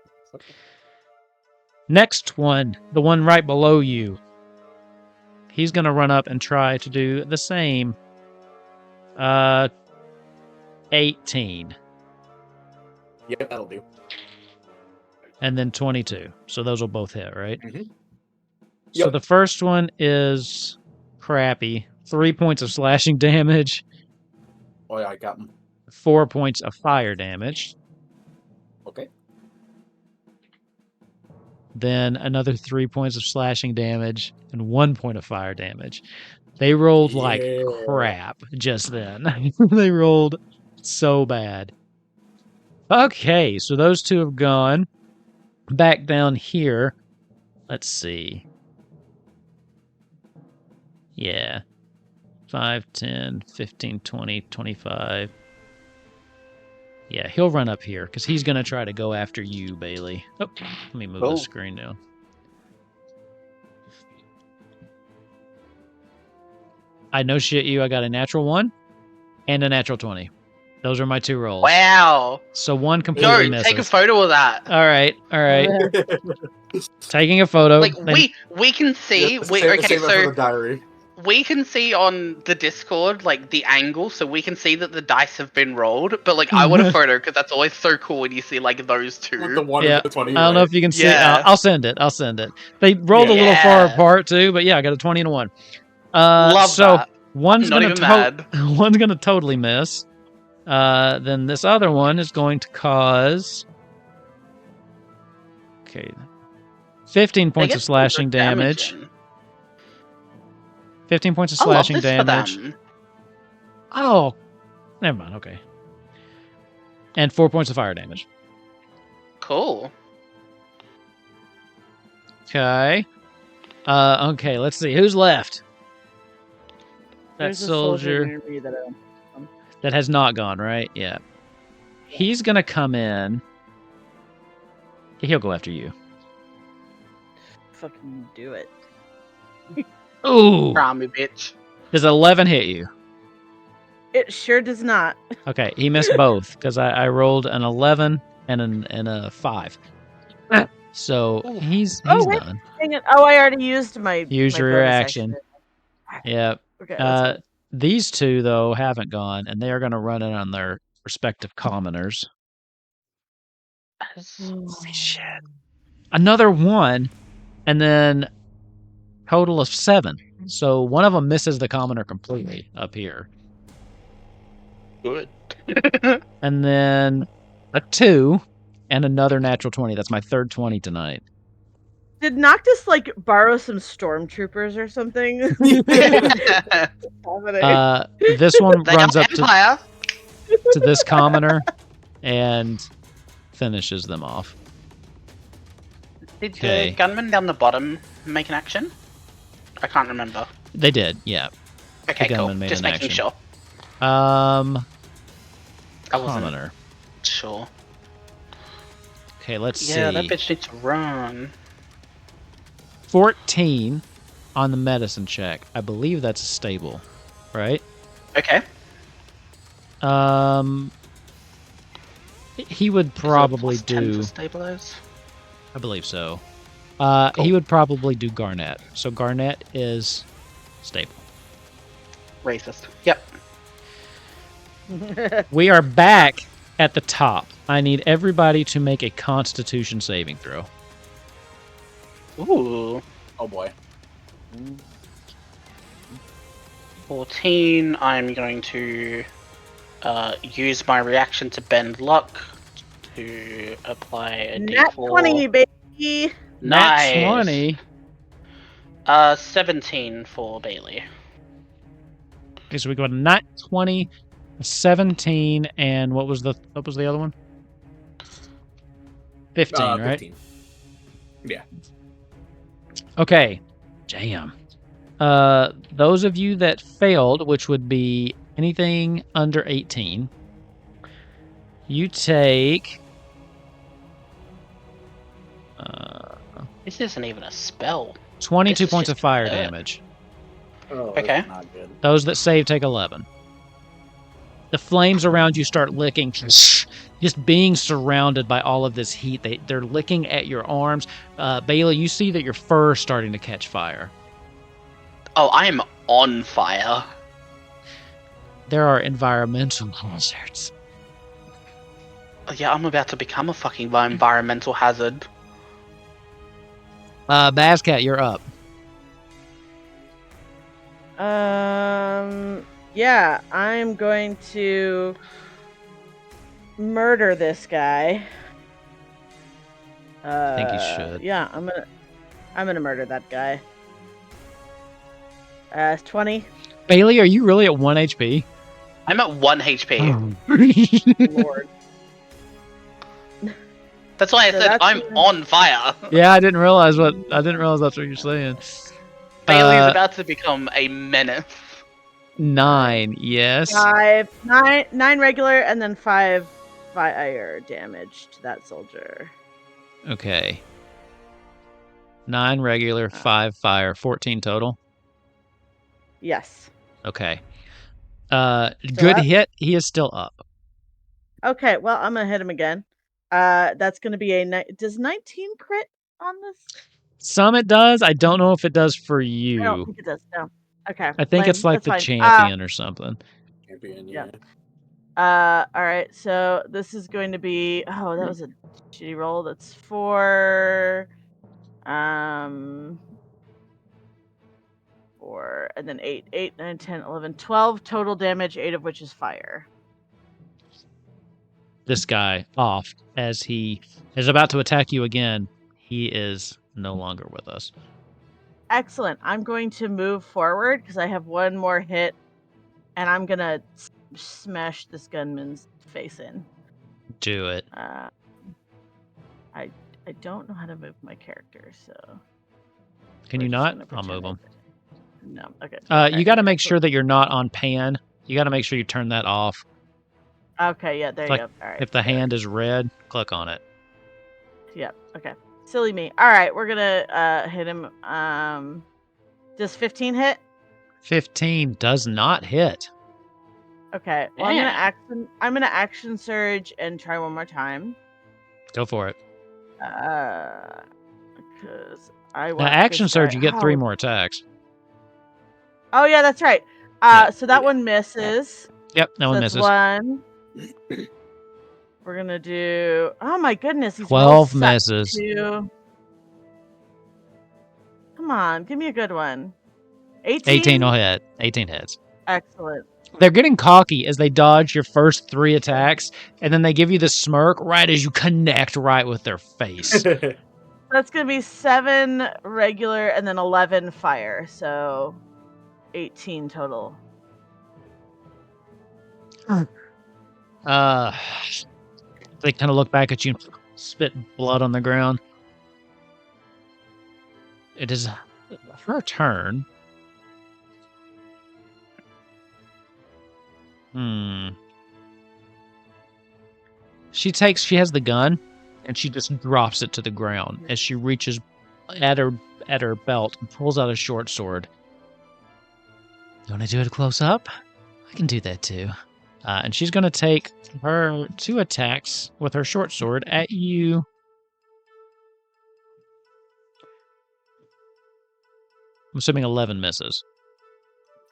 Next one, the one right below you. He's gonna run up and try to do the same. 18. Yeah, that'll do. And then 22. So those will both hit, right? Mhm. So Yep. the first one is crappy. 3 points of slashing damage, Oh yeah, I got him. 4 points of fire damage. Okay. Then another 3 points of slashing damage and 1 point of fire damage. They rolled like Yeah. crap just then. They rolled so bad. Okay, so those two have gone. Back down here. Let's see. Yeah. 5, 10, 15, 20, 25. Yeah, he'll run up here because he's going to try to go after you, Bailey. Oh, let me move Oh. the screen down. I no shit you. I got a natural 1 and a natural 20. Those are my 2 rolls. Wow. So one completely Yo, misses. take a photo of that. All right. Taking a photo. Like and- we can see. Yeah, we save okay, it for so the diary. we can see on the Discord like the angle, so we can see that the dice have been rolled. But like, I want a photo because that's always so cool when you see like those With the two. 1 Yeah, and the 20. I don't know right? if you can see. Yeah. I'll send it. I'll send it. They rolled a little far Yeah. apart too, but yeah, I got a 20 and a 1. Love so that. one's Not gonna even mad. one's gonna totally miss. Then this other one is going to cause 15 points of slashing damage. 15 points of I love slashing this for damage. them. Oh, never mind. Okay. And 4 points of fire damage. Cool. Okay. Okay, let's see. Who's left? That there's a soldier near me that that has not gone, right? Yeah. He's going to come in. He'll go after you. fucking do it. Ooh. Try me, bitch. Does 11 hit you? It sure does not. Okay, he missed both because I rolled an 11 and a 5. So Ooh. he's Oh, wait. done. Dang it. Oh, I already used my Use my your bonus action. Yeah. Okay. That's These two, though, haven't gone, and they are going to run in on their respective commoners. fine. Holy shit. Another 1, and then total of 7. So one of them misses the commoner completely up here. Good. And then a 2 and another natural 20. That's my third 20 tonight. Did Noctis like borrow some stormtroopers or something? This one They runs are up to Empire. this commoner and finishes them off. Did Okay. the gunman down the bottom make an action? I can't remember. They did, yeah. Okay, cool. gunman made Just an making action. sure. I wasn't Commoner. sure. Okay, let's Yeah, see. that bitch needs to run. 14 on the medicine check. I believe that's stable, right? Okay. He would Is it a probably plus 10 do. to stabilize? I believe so. Cool. He would probably do Garnet. So Garnet is stable. Racist. Yep. We are back at the top. I need everybody to make a Constitution saving throw. Ooh. Oh boy. 14. I'm going to use my reaction to bend luck to apply a Nat d4. 20, baby. Nice. Nat 20. 17 for Bailey. Okay, so we got a nat 20, a 17, and what was the other one? 15, right? 15. Yeah. Okay. Damn. Those of you that failed, which would be anything under 18, you take... This isn't even a spell. 22 This is points of just fire hurt. damage. Oh, Okay. that's not good. Those that save take 11. The flames around you start licking, just being surrounded by all of this heat. They're licking at your arms. Bailey, you see that your fur is starting to catch fire. Oh, I am on fire. There are environmental hazards. Oh, yeah, I'm about to become a fucking environmental hazard. Bazcat, you're up. Yeah, I'm going to murder this guy. I think you should. Yeah, I'm gonna murder that guy. 20. Bailey, are you really at 1 HP? I'm at 1 HP. Lord. That's why I So said that's I'm even- on fire. Yeah, I didn't realize that's what you're saying. Bailey's about to become a menace. 9, yes. 9 regular, and then 5 fire damage to that soldier. Okay. 9 regular, 5 fire, 14 total. Yes. Okay. Good up? hit. He is still up. Okay, well, I'm gonna hit him again. That's gonna be does 19 crit on this? Some it does. I don't know if it does for I don't you. think it does. No. Okay. I think lame, it's like that's the fine. champion or something. Champion, Yeah. yeah. All right. So this is going to be. Oh, that was a shitty roll. That's 4. 4 and then 8, 8, 9, 10, 11, 12 total damage, 8 of which is fire. This guy off as he is about to attack you again. He is no longer with us. Excellent. I'm going to move forward because I have one more hit, and I'm gonna smash this gunman's face in. Do it. I don't know how to move my character, so. Can we're you just not? gonna I'll pretend move him. No. Okay. You got to make sure that you're not on pan. You got to make sure you turn that off. Okay. Yeah. There you Like, go. All right. If the hand is red, click on it. Yep. Okay. Silly me. All right. We're gonna hit him. Does 15 hit? 15 does not hit. Okay. Well, Damn. I'm gonna action surge and try one more time. Go for it. Because I Now, want action this surge, guy- you get 3 Oh. more attacks. Oh yeah, that's right. Yeah. So that one misses. Yep, that So one that's misses. 1. We're gonna do. Oh my goodness, these 12 rolls suck, misses. too. Come on, give me a good one. 18. 18 will hit. 18 hits. Excellent. They're getting cocky as they dodge your first 3 attacks, and then they give you the smirk right as you connect right with their face. That's gonna be 7 regular and then 11 fire, so 18 total. They kind of look back at you and spit blood on the ground. It is her turn. She has the gun, and she just drops it to the ground as she reaches at her at her belt and pulls out a short sword. You want to do it close up? I can do that too. And she's going to take her 2 attacks with her short sword at you. I'm assuming 11 misses.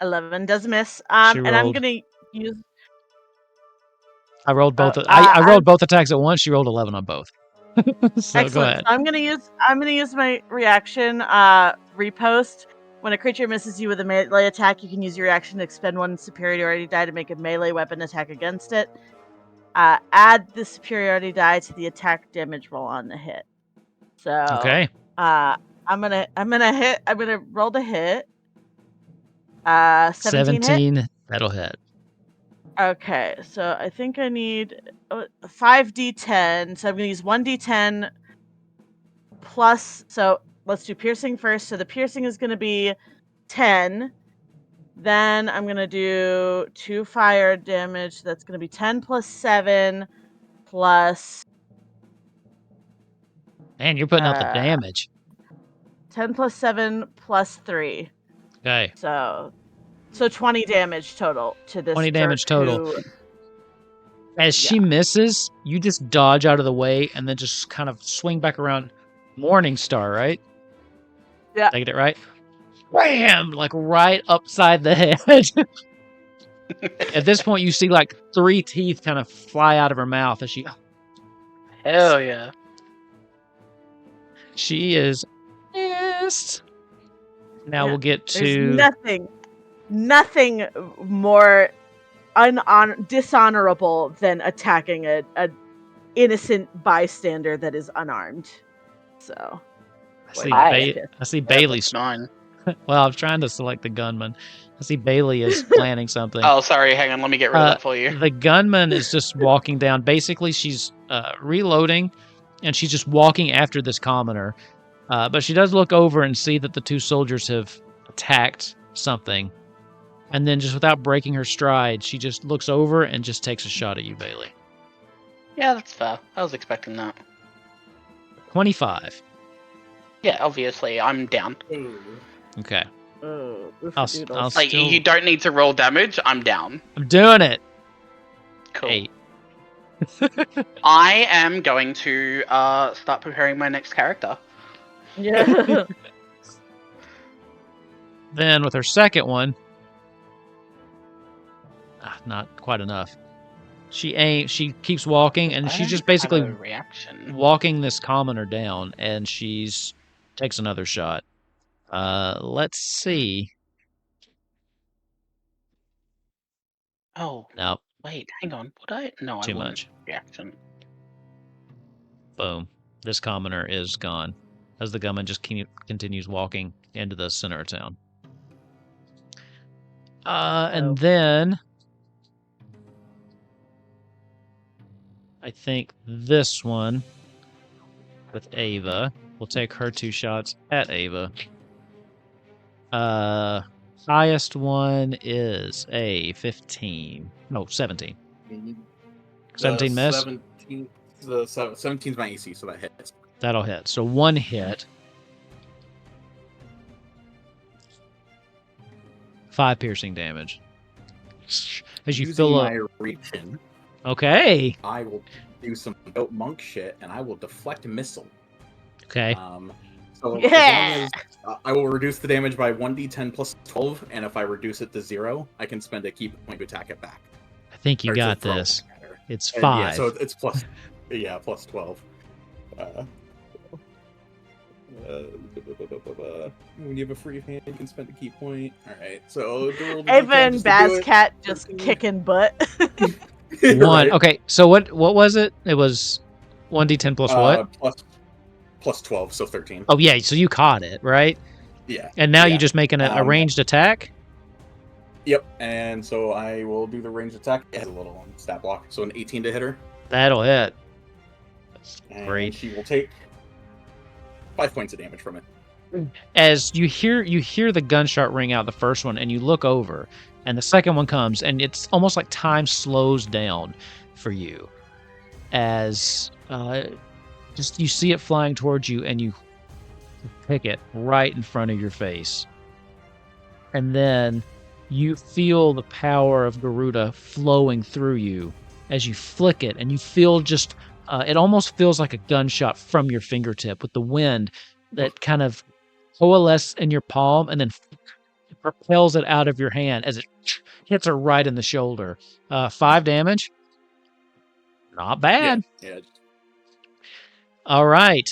11 does miss. She And I'm rolled- gonna use. I rolled both. Oh, I rolled both attacks at once. She rolled 11 on both. So Excellent. go ahead. So I'm gonna use my reaction. Repost. When a creature misses you with a melee attack, you can use your reaction to expend 1 superiority die to make a melee weapon attack against it. Add the superiority die to the attack damage roll on the hit. So Okay. I'm gonna roll the hit. 17 hit? 17. That'll hit. Okay, so I think I need 5d10. So I'm gonna use 1d10 plus. So let's do piercing first. So the piercing is gonna be 10. Then I'm gonna do 2 fire damage. That's gonna be 10 plus 7 plus. Man, you're putting out the damage. 10 plus 7 plus 3. Okay. So 20 damage total to this. 20 damage jerk total. who- As she misses, you just dodge out of the way and then just kind of swing back around. Morning Star, right? Yeah. Did I get it right? Wham! Like right upside the head. At this point, you see like 3 teeth kind of fly out of her mouth as Hell yeah. she is pissed. Now Yeah, we'll get There's to nothing more dishonorable than attacking a innocent bystander that is unarmed. So I see Bailey. Mine. Well, I'm trying to select the gunman. I see Bailey is planning something. Oh, sorry. Hang on. Let me get rid of that for you. The gunman is just walking down. Basically, she's reloading, and she's just walking after this commoner. But she does look over and see that the 2 soldiers have attacked something. And then just without breaking her stride, she just looks over and just takes a shot at you, Bailey. Yeah, that's fair. I was expecting that. 25. Yeah, obviously. I'm down. Okay. I'll I'll Like, still- you don't need to roll damage. I'm down. I'm doing it. Cool. 8. I am going to start preparing my next character. Yeah. Then with her second one, not quite enough. She keeps walking, and I she's don't just have basically a reaction. walking this commoner down, and she's takes another shot. Let's see. Oh, No, wait, hang on. Would I? No, too I won't. much. Reaction. Boom. This commoner is gone as the gunman just continues walking into the center of town. And then I think this one with Ava. We'll take her 2 shots at Ava. Highest one is a 15. No, 17. 17 miss? 17's my AC, so that hits. That'll hit. So 1 hit. 5 piercing damage. As you Using fill up. my reaction, Okay. I will do some goat monk shit, and I will deflect a missile. Okay. So Yeah. as long as I will reduce the damage by 1d10 plus 12, and if I reduce it to 0, I can spend a key point to attack it back. I think you Or to got throw it this. back at her. It's And 5. Yeah, so it's plus, plus 12. When you have a free hand, you can spend a key point. Alright, so... Ava and Bazcat just kicking butt. 1. Right. Okay, so what was it? It was 1d10 plus what? Plus 12, so 13. Oh, yeah, so you caught it, right? Yeah. And now Yeah. you're just making a ranged attack? Yep, and so I will do the ranged attack. It has a little stat block, so an 18 to hit her. That'll hit. And Great. she will take 5 points of damage from it. As you hear the gunshot ring out, the first one, and you look over, and the second one comes, and it's almost like time slows down for you. As just you see it flying towards you, and you pick it right in front of your face. And then you feel the power of Garuda flowing through you as you flick it, and you feel just, it almost feels like a gunshot from your fingertip with the wind that kind of coalesces in your palm and then propels it out of your hand as it hits her right in the shoulder. 5 damage. Not bad. Yeah. All right.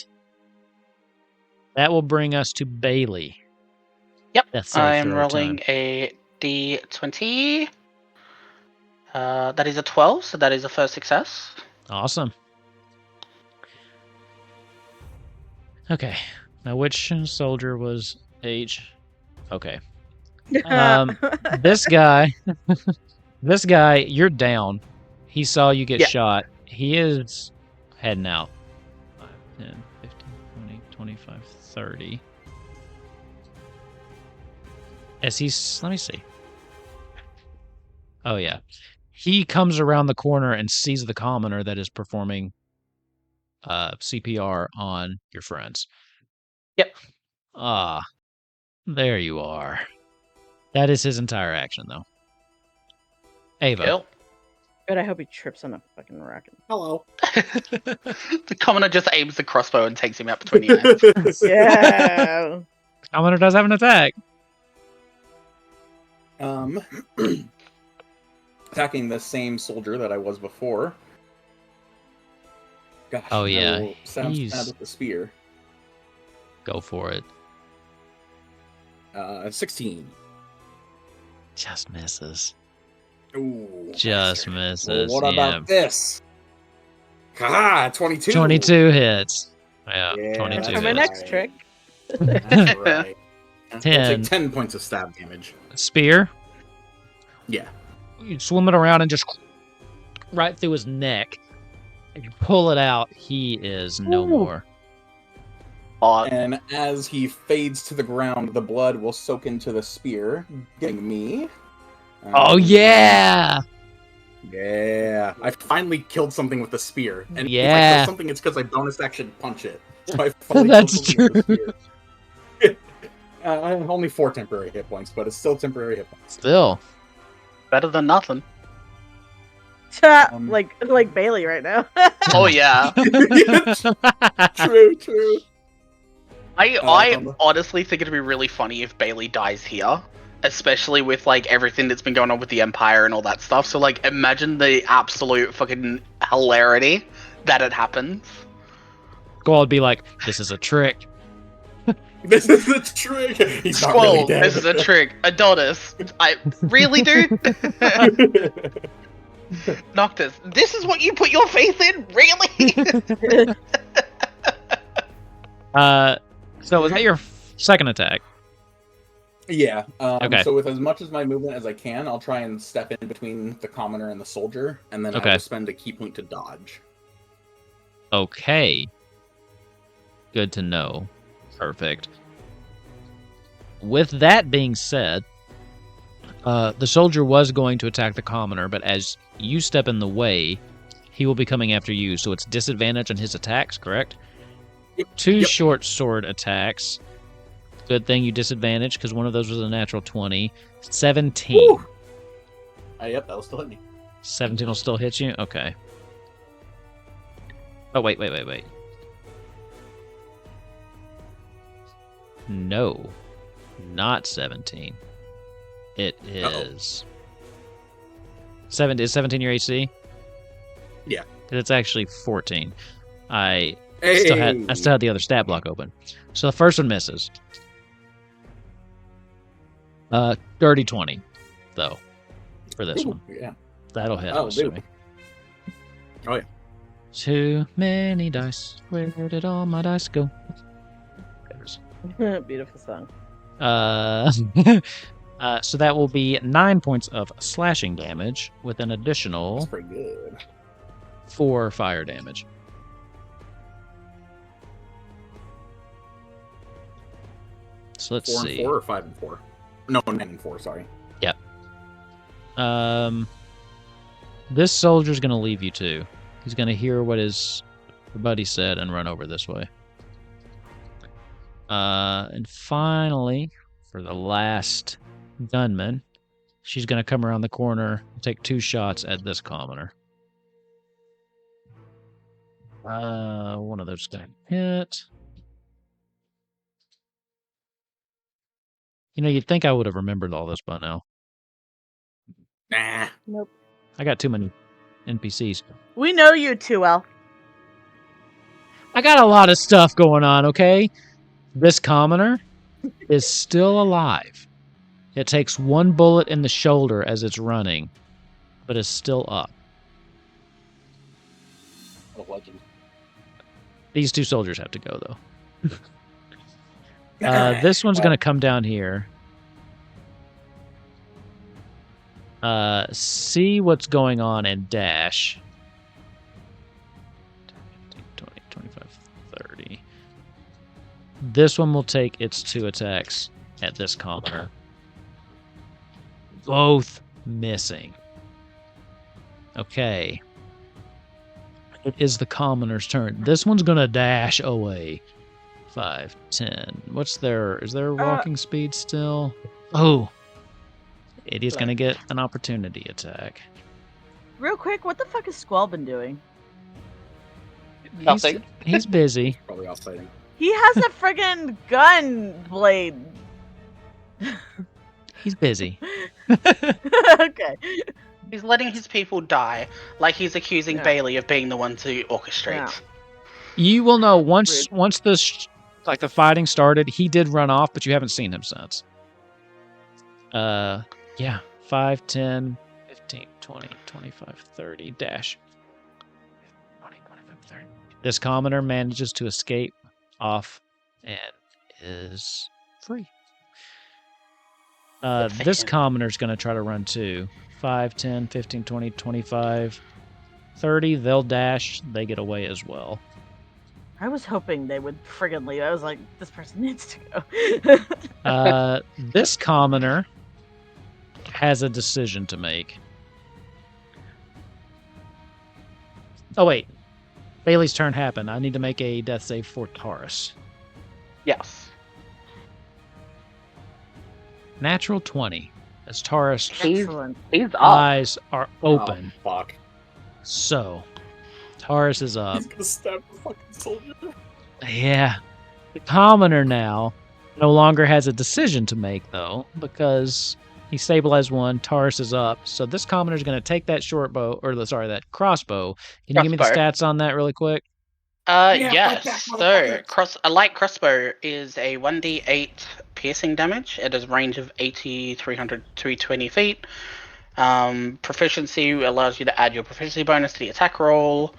That will bring us to Bailey. Yep. Death save I'm throw rolling time. a d20. That is a 12, so that is a first success. Awesome. Okay. Now, which soldier was H? Okay. This guy, you're down. He saw you get Yeah. shot. He is heading out. 5, 10, 15, 20, 25, 30. As he's, let me see. Oh, yeah. He comes around the corner and sees the commoner that is performing CPR on your friends. Yep. Ah, there you are. That is his entire action, though. Ava. Cool. Good, I hope he trips on a fucking rocket. Hello. The commoner just aims the crossbow and takes him out between the eyes. Yeah. Commoner does have an attack. Attacking the same soldier that I was before. Gosh, Oh, yeah, I will stab he's- with the spear. Go for it. 16. Just misses. Ooh. Just Well, misses. what yeah. about this? Haha, 22. 22 hits. Yeah, Yeah, 22 For that's my hits. next trick. That's right. I'll 10. take 10 points of stab damage. Spear. Yeah. You swim it around and just right through his neck. And you pull it out. He is no Ooh. more. And as he fades to the ground, the blood will soak into the spear, getting me. Oh, yeah. Yeah. I finally killed something with the spear. And if I Yeah. kill something, it's because I bonus action punch it. So I finally That's killed something with the spear. I have only 4 temporary hit points, but it's still temporary hit points. Still. Better than nothing. like Bailey right now. Oh yeah. True. I honestly think it'd be really funny if Bailey dies here. Especially with like everything that's been going on with the Empire and all that stuff. So like imagine the absolute fucking hilarity that it happens. Squall would be like, this is a trick. This is a trick. He's not Squall, really dead. this is a trick. Adonis. I really, dude? Noctis, this is what you put your faith in? Really? So was that your second attack? Yeah. Okay. So with as much as my movement as I can, I'll try and step in between the commoner and the soldier, and then Okay. I will spend a key point to dodge. Okay. Good to know. Perfect. With that being said, the soldier was going to attack the commoner, but as you step in the way, he will be coming after you, so it's disadvantage on his attacks, correct? Yep. 2 Yep. short sword attacks. Good thing you disadvantage, because one of those was a natural 20. 17. Woo! Yep, that'll still hit me. 17 will still hit you? Okay. Oh, wait. No. Not 17. It is... 7, is 17 your AC? Yeah. It's actually 14. I Hey! still had the other stat block open. So the first one misses. Dirty 20, though, for this Ooh, one. Yeah. That'll hit. Oh, I'm assuming. Oh, yeah. Too many dice. Where did all my dice go? There's- Beautiful song. So that will be 9 points of slashing damage with an additional That's pretty good. 4 fire damage. So let's 4 see. and 4 or 5 and 4? No, 9 and 4, sorry. This soldier's gonna leave you too. He's gonna hear what his buddy said and run over this way. And finally, for the last gunman, she's going to come around the corner and take 2 shots at this commoner. One of those going to hit. You know, you'd think I would have remembered all this by now. Nah. Nope. I got too many NPCs. We know you too well. I got a lot of stuff going on, okay? This commoner is still alive. It takes 1 bullet in the shoulder as it's running, but is still up. What a legend. These 2 soldiers have to go, though. This one's going to come down here. See what's going on and dash. 10, 15, 20, 25, 30. This one will take its 2 attacks at this commoner. Both missing. Okay. It is the commoner's turn. This one's going to dash away. 5, 10. What's their... Is their walking speed still? Oh. Idiot's going to get an opportunity attack. Real quick, what the fuck has Squall been doing? Nothing. He's busy. Probably off fighting. He has a friggin' gun blade. He's busy. Okay. He's letting his people die, like he's accusing Yeah. Bailey of being the one to orchestrate. Yeah. You will know once this like the fighting started, he did run off, but you haven't seen him since. Yeah. 5, 10, 15, 20, 25, 30, dash. 20, 25, 30. This commoner manages to escape off and is free. This commoner's going to try to run too. 5, 10, 15, 20, 25, 30. They'll dash. They get away as well. I was hoping they would friggin' leave. I was like, this person needs to go. This commoner has a decision to make. Oh, wait. Bailey's turn happened. I need to make a death save for Taurus. Yes. Natural 20. As Taurus' Excellent. He's up. eyes are open. Oh, fuck. So, Taurus is up. He's gonna stab the fucking soldier. Yeah. The commoner now no longer has a decision to make, though, because he stabilized one. Taurus is up. So this commoner is going to take that that crossbow. Can you give me the Crossbow. stats on that really quick? Yes. fuck that, So, a light crossbow is a 1d8 piercing damage. It has a range of 80, 300, 320 feet. Proficiency allows you to add your proficiency bonus to the attack roll.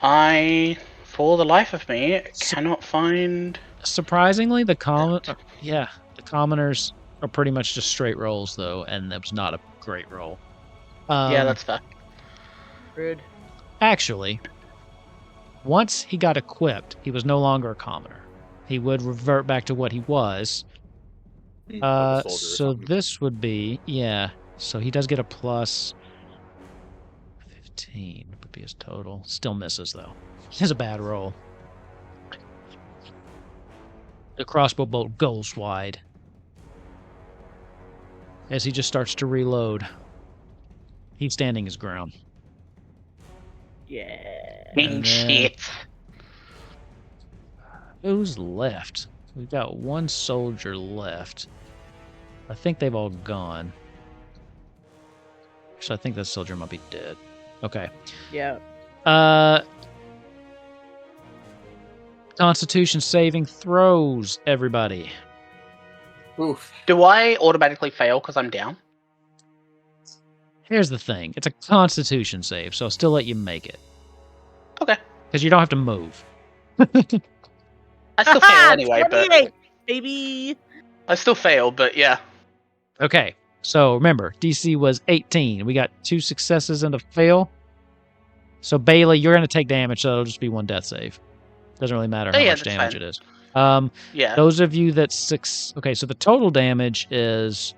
For the life of me, cannot find... Surprisingly, the commoners are pretty much just straight rolls, though, and that was not a great roll. yeah, that's fair. Rude. Actually, once he got equipped, he was no longer a commoner. He would revert back to what he was. So this would be, so he does get a plus 15 would be his total. Still misses, though. He has a bad roll. The crossbow bolt goes wide as he just starts to reload. He's standing his ground. Yeah. And then- Shit. Who's left? We've got one soldier left. I think they've all gone. Actually, I think that soldier might be dead. Okay. Yeah. Constitution saving throws, everybody. Oof. Do I automatically fail because I'm down? Here's the thing. It's a Constitution save, so I'll still let you make it. Okay. Because you don't have to move. I still fail anyway, but... 28, baby. I still fail, but yeah. Okay. So remember, DC was 18. We got 2 successes and a fail. So Bailey, you're going to take damage, so it'll just be 1 death save. Doesn't really matter how Yeah, much that's damage fine. it is. Yeah. Those of you that okay, so the total damage is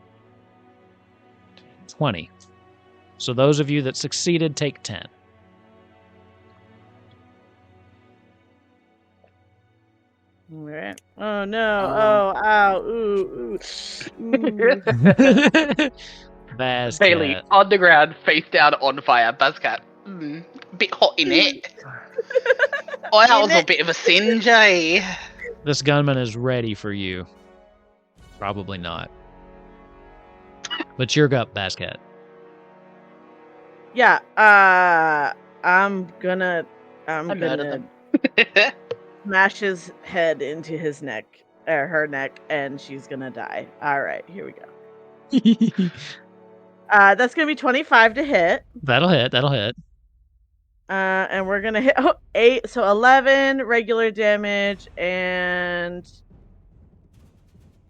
20. So those of you that succeeded take 10. Alright. Oh no! Oh, ow! Ooh! Bass Bailey, cat. on the ground, face down on fire. Buzzcat. Bit hot in it. Oh, that was a bit of a singe, eh? This gunman is ready for you. Probably not. But you're up, Bass cat. Yeah. I'm gonna murder them. smash his head into his neck, or her neck, and she's gonna die. All right, here we go. That's gonna be 25 to hit. That'll hit. And we're gonna hit 8, so 11 regular damage and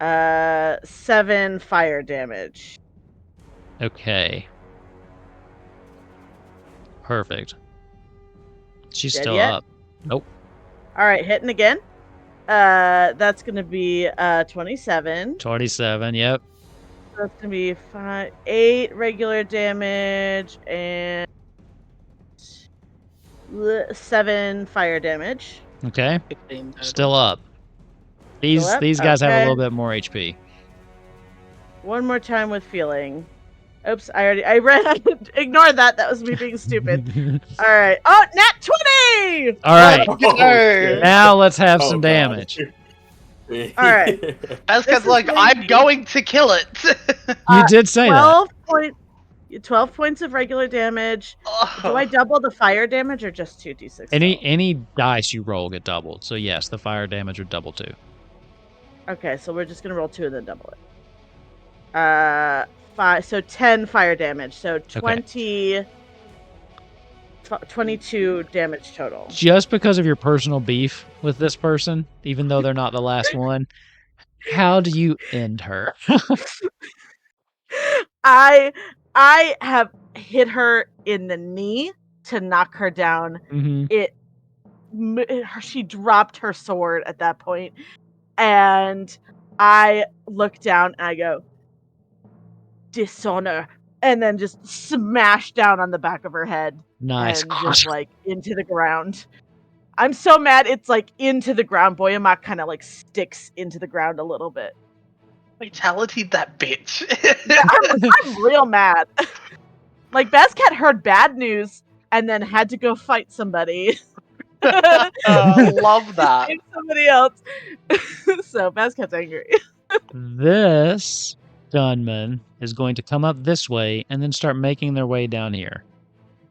7 fire damage. Okay. Perfect. She's Dead still yet? up. Nope. All right, hitting again. That's gonna be 27. 27, yep. That's gonna be 8 regular damage and 7 fire damage. Okay. 15 total. Still up. These up? guys have a Okay. little bit more HP. One more time with feeling. Oops, I read. Ignore that. That was me being stupid. All right. Oh, nat 20! All right. Oh, shit. Now let's have Oh, some God. damage. All right. Buzzcat's This is like, going I'm to- going to kill it. You did say that. 12 points of regular damage. Oh. Do I double the fire damage or just 2d6? Any dice you roll get doubled. So yes, the fire damage would double too. Okay, so we're just gonna roll 2 and then double it. 5, so 10 fire damage. So 22 damage total. Just because of your personal beef with this person, even though they're not the last one, how do you end her? I have hit her in the knee to knock her down. Hmm. She dropped her sword at that point, and I look down and I go, dishonor, and then just smash down on the back of her head. Nice. And just like into the ground. I'm so mad it's like into the ground. Boyamak kind of like sticks into the ground a little bit. Fatality that bitch. Yeah, I'm real mad. Like Basscat heard bad news and then had to go fight somebody. Love that. Save somebody else. So Basscat's angry. This gunman is going to come up this way and then start making their way down here.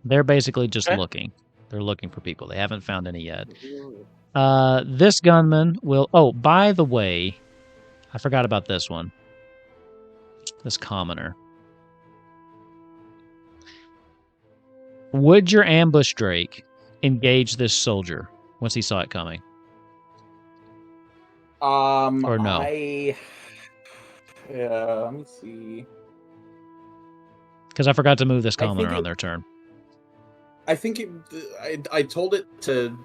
They're basically just Okay. looking. They're looking for people. They haven't found any yet. This gunman will... Oh, by the way, I forgot about this one. This commoner. Would your ambush Drake engage this soldier once he saw it coming? Or no? Let me see. Because I forgot to move this I think commoner on it- their turn. I think I told it to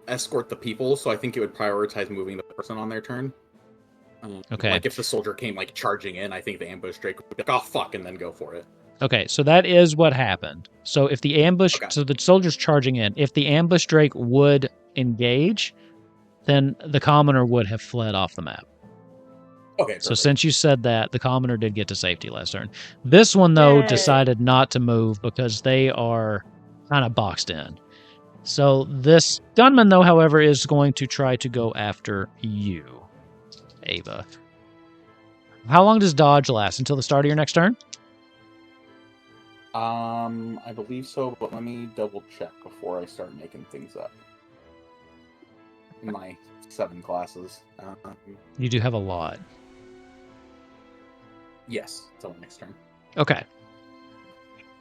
escort the people, so I think it would prioritize moving the person on their turn. Okay. Like if the soldier came like charging in, I think the ambush Drake would be like, oh fuck, and then go for it. Okay, so that is what happened. So if the ambush, Okay. so the soldier's charging in, if the ambush Drake would engage, then the commoner would have fled off the map. Okay. So perfect. since you said that, the commoner did get to safety last turn. This one, though, Yay. decided not to move because they are kind of boxed in. So this gunman, though, however, is going to try to go after you, Ava. How long does dodge last? Until the start of your next turn? I believe so, but let me double check before I start making things up. In my 7 classes. You do have a lot. Yes, until next turn. Okay.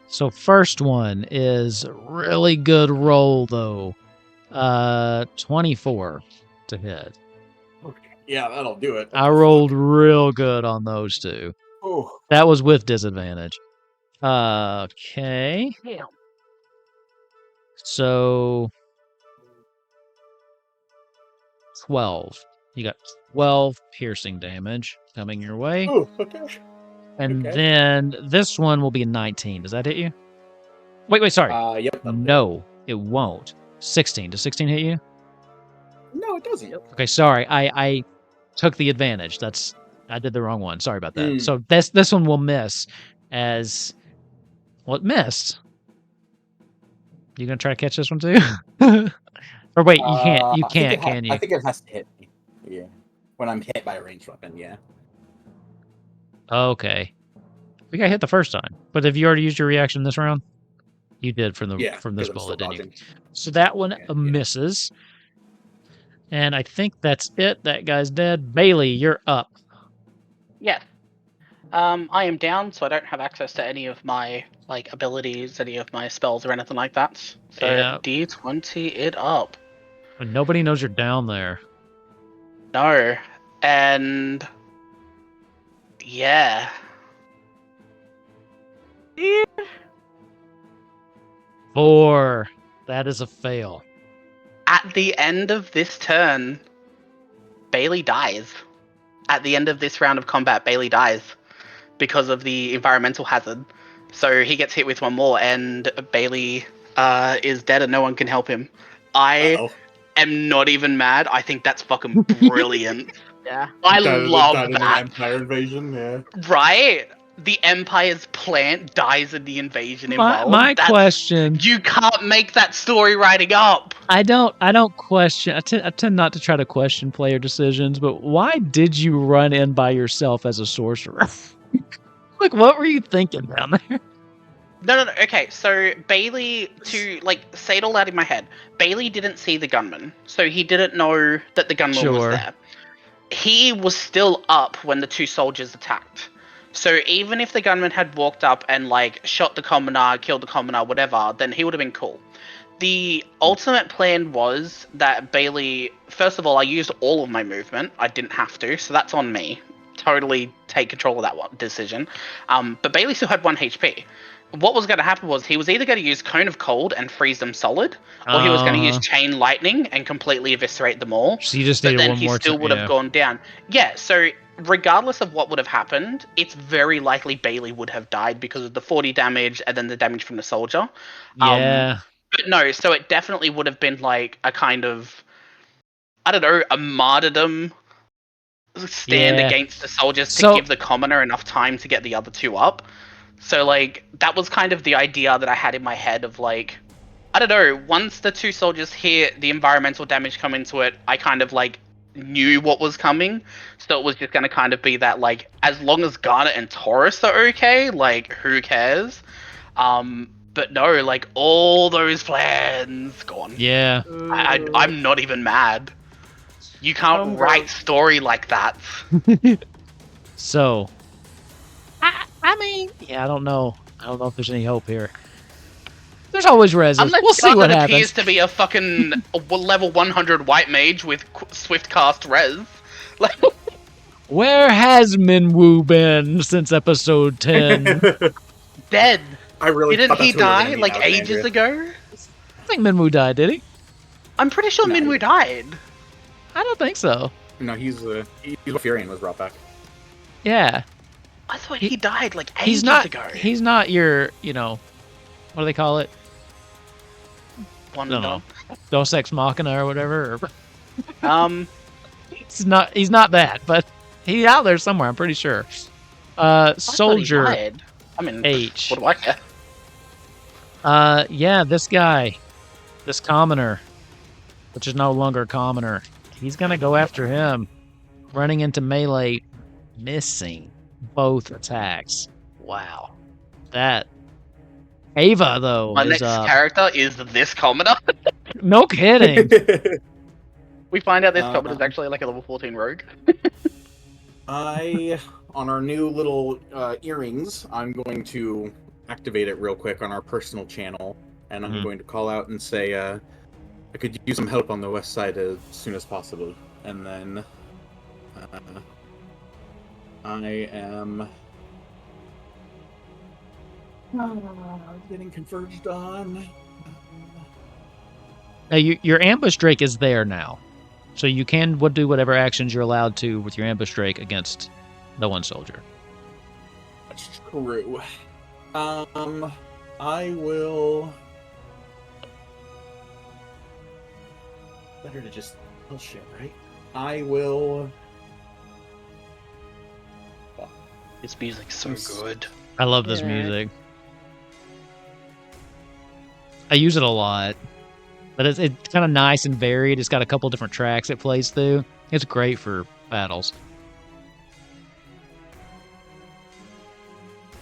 So first one is a really good roll, though. 24 to hit. Okay. Yeah, that'll do it. I rolled real good on those two. Oh. That was with disadvantage. Okay. Damn. So 12. You got 12 piercing damage coming your way. Oh, okay. And okay. then this one will be a 19. Does that hit you? Wait, sorry. Yep. that'll do it. No, it won't. 16. Does 16 hit you? No, No, it doesn't. Okay, sorry. I took the advantage. I did the wrong one. Sorry about that. Mm. So this one will miss as well. It missed. You gonna try to catch this one too? Or wait, you can't. You can't, can you? I think it has to hit me. Yeah. When I'm hit by a ranged weapon, yeah. Okay. We got hit the first time, but have you already used your reaction this round? You did from this 'cause I'm still bullet, didn't you? dodging. So that one Yeah. misses. And I think that's it. That guy's dead. Bailey, you're up. Yeah. I am down, so I don't have access to any of my abilities, any of my spells, or anything like that. So Yeah. D20 it up. And nobody knows you're down there. No, and yeah. 4. That is a fail. At the end of this turn, Bailey dies. At the end of this round of combat, Bailey dies because of the environmental hazard. So he gets hit with one more, and Bailey is dead, and no one can help him. I am not even mad. I think that's fucking brilliant. Yeah. I love that. An Empire invasion, yeah. Right? The Empire's plant dies in the invasion involved. My question. You can't make that story writing up. I don't question. I tend not to try to question player decisions, but why did you run in by yourself as a sorcerer? Like, what were you thinking down there? No. Okay, so Bailey, to say it all out in my head, Bailey didn't see the gunman, so he didn't know that the gunman was there. He was still up when the two soldiers attacked. So even if the gunman had walked up and shot the commoner, killed the commoner, whatever, then he would have been cool. The ultimate plan was that Bailey, first of all, I used all of my movement. I didn't have to, so that's on me. Totally take control of that decision. But Bailey still had 1 HP. What was going to happen was he was either going to use Cone of Cold and freeze them solid, or he was going to use Chain Lightning and completely eviscerate them all. So you just but needed then one he more still would have gone down. Yeah, so regardless of what would have happened, it's very likely Bailey would have died because of the 40 damage and then the damage from the soldier. Yeah. But no, so it definitely would have been a kind of, I don't know, a martyrdom stand against the soldiers to give the commoner enough time to get the other two up. So that was kind of the idea that I had in my head of I don't know, once the two soldiers hear the environmental damage come into it, I kind of knew what was coming. So it was just going to kind of be that as long as Garnet and Taurus are okay, who cares? But no, all those plans gone. Yeah. I'm not even mad. You can't write story like that. So, I mean, yeah, I don't know. I don't know if there's any hope here. There's always reses. We'll see what happens. Appears to be a fucking level 100 white mage with swift cast res. Where has Minwoo been since episode 10? Dead. I really didn't he die ages ago? I think Minwoo died, did he? I'm pretty sure Minwoo died. I don't think so. No, he's Furion was brought back. Yeah. I thought he died ages ago. He's not your, what do they call it? Dos Ex Machina or whatever. He's not that, but he's out there somewhere, I'm pretty sure. Soldier I mean, H. What do I care? Yeah, this guy. This commoner. Which is no longer a commoner. He's gonna go after him. Running into melee. Missing both attacks. Wow. That. Ava, though. My next character is this commoner. No kidding. We find out this commoner is actually a level 14 rogue. On our new little earrings, I'm going to activate it real quick on our personal channel, and I'm going to call out and say, I could use some help on the west side as soon as possible. And then I am getting converged on. Now, your ambush drake is there now, so you can do whatever actions you're allowed to with your ambush drake against the one soldier. That's true. I will. Better to just Oh shit, right? I will. This music's so Yes. good. I love this Yeah. music. I use it a lot, but it's kind of nice and varied. It's got a couple different tracks it plays through. It's great for battles.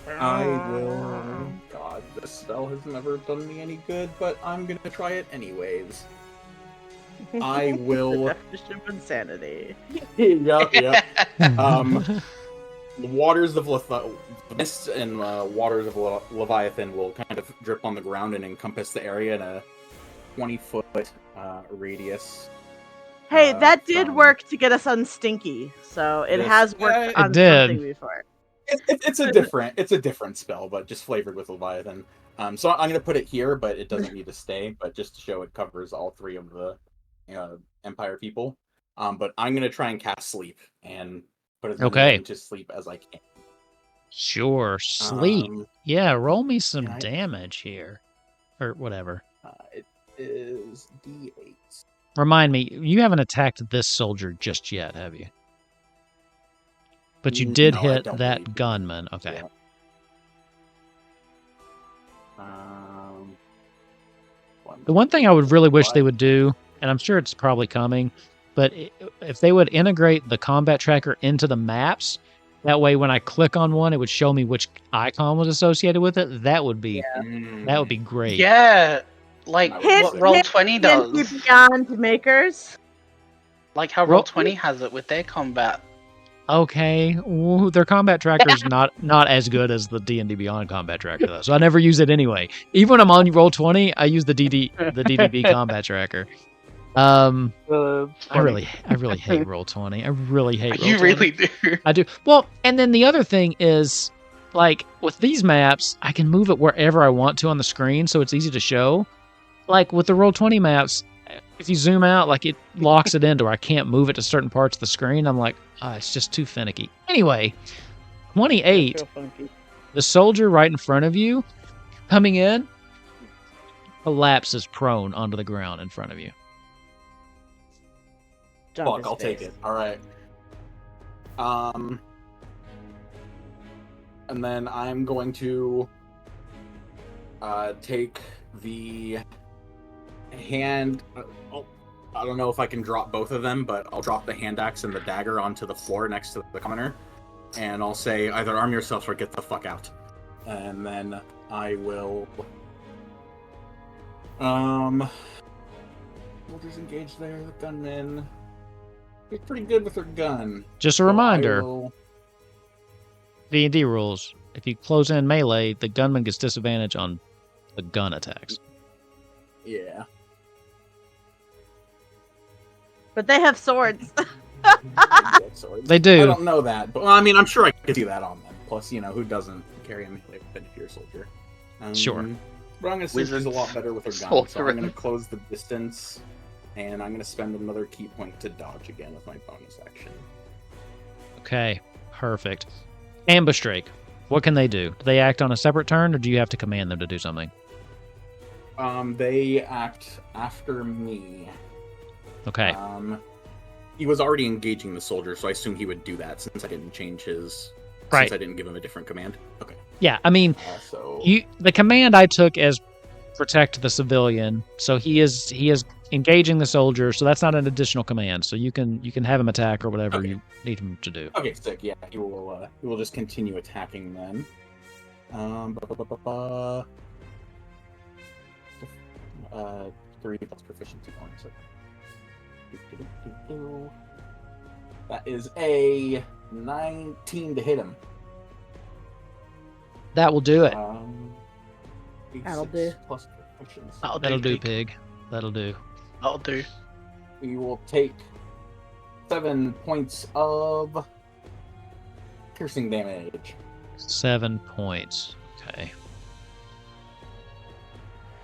I will. God, this spell has never done me any good, but I'm gonna try it anyways. I will. The definition of insanity. Yep. The waters of Mist and waters of Leviathan will kind of drip on the ground and encompass the area in a 20-foot radius. Hey, that did from- work to get us unstinky, so it Yes. has worked It on did. something before. It's a different spell, but just flavored with Leviathan. So I'm gonna put it here, but it doesn't need to stay. But just to show it covers all three of the Empire people. But I'm gonna try and cast Sleep and put as many Okay. into sleep as I can. Sure, sleep. Yeah, roll me some can I- damage here. Or whatever. It is D8. Remind me, you haven't attacked this soldier just yet, have you? But you did No, I hit don't that believe you. gunman. Okay. Yeah. The one thing I would really wish they Five. would do, and I'm sure it's probably coming, but if they would integrate the combat tracker into the maps, that way when I click on one, it would show me which icon was associated with it. That would be great. Yeah, like Hit- what Roll20 does. D&D Beyond makers. Like how Roll- Roll20 has it with their combat. Okay, ooh, their combat tracker is not as good as the D&D Beyond combat tracker though, so I never use it anyway. Even when I'm on Roll20, I use the DDB combat tracker. I really hate Roll20. I really hate Roll20. You really do. I do. Well, and then the other thing is, like, with these maps, I can move it wherever I want to on the screen, so it's easy to show. Like, with the Roll20 maps, if you zoom out, like, it locks it into where I can't move it to certain parts of the screen. I'm like, it's just too finicky. Anyway, 28, Real funky. the soldier right in front of you, coming in, collapses prone onto the ground in front of you. Jump Fuck, his I'll take face. it. All right. And then I'm going to take the hand. I don't know if I can drop both of them, but I'll drop the hand axe and the dagger onto the floor next to the commoner, and I'll say either arm yourself or get the fuck out. And then I will. Soldiers engaged there. The gunman. He's pretty good with her gun. Just a So reminder, I will- D&D rules. If you close in melee, the gunman gets disadvantage on the gun attacks. Yeah. But they have swords. They I do. don't know that, but well, I mean, I'm sure I could do that on them. Plus, who doesn't carry a melee weapon if you're a soldier? Sure. But I'm gonna say she's Wizards. a lot better with her gun, so Sorcerer. I'm gonna close the distance, and I'm gonna spend another key point to dodge again with my bonus action. Okay, perfect. Ambush Drake. What can they do? Do they act on a separate turn, or do you have to command them to do something? They act after me. Okay. He was already engaging the soldier, so I assume he would do that since I didn't change his. Right. Since I didn't give him a different command. Okay. Yeah, I mean, So. the command I took as protect the civilian, so he is engaging the soldier, so that's not an additional command. So you can have him attack or whatever Okay. you need him to do. Okay, sick. Yeah, he will just continue attacking then. 3 plus proficiency points. That is a 19 to hit him. That will do it. That'll 86 do. Plus proficiency. That'll do, pig. That'll do. That'll do. We will take 7 points of piercing damage. 7 points. Okay.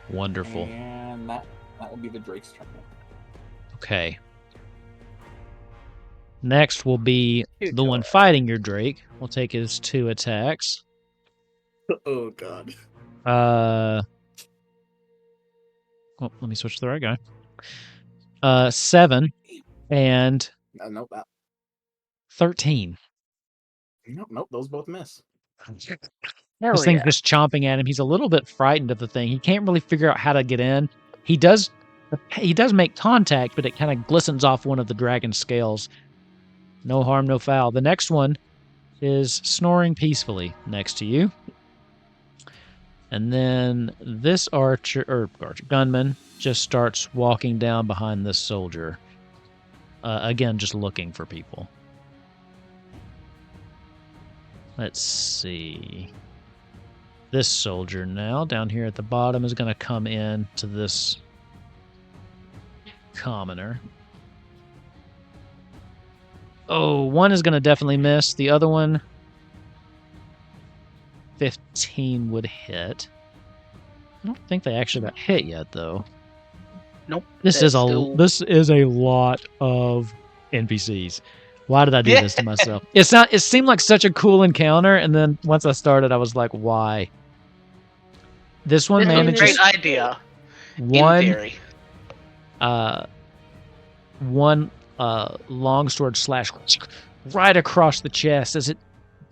Wonderful. And that will be the Drake's turn. Okay. Next will be Two the one to it. fighting your Drake. We'll take his 2 attacks. Oh god. Let me switch to the right guy. 7 and Nope. 13. Nope. Those both miss. This thing's just chomping at him. He's a little bit frightened of the thing. He can't really figure out how to get in. He does make contact, but it kind of glistens off one of the dragon's scales. No harm, no foul. The next one is snoring peacefully next to you. And then this gunman just starts walking down behind this soldier. Again, just looking for people. Let's see. This soldier now, down here at the bottom, is going to come in to this commoner. Oh, one is going to definitely miss. The other one, 15 would hit. I don't think they actually got hit yet, though. Nope. This is a lot of NPCs. Why did I do this to myself? It seemed like such a cool encounter, and then once I started, I was like, why? This one manages great idea. One, in theory. One long sword slash right across the chest as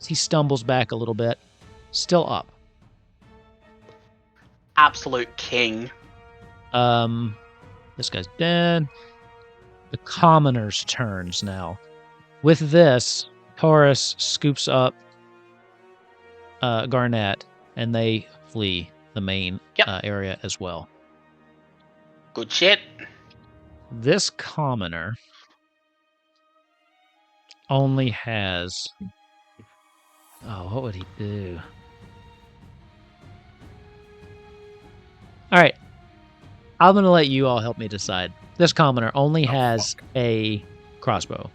he stumbles back a little bit. Still up. Absolute king. This guy's dead. The commoner's turns now. With this, Taurus scoops up Garnett, and they flee the main area as well. Good shit. This commoner only has... Oh, what would he do? Alright. I'm going to let you all help me decide. This commoner only has a crossbow.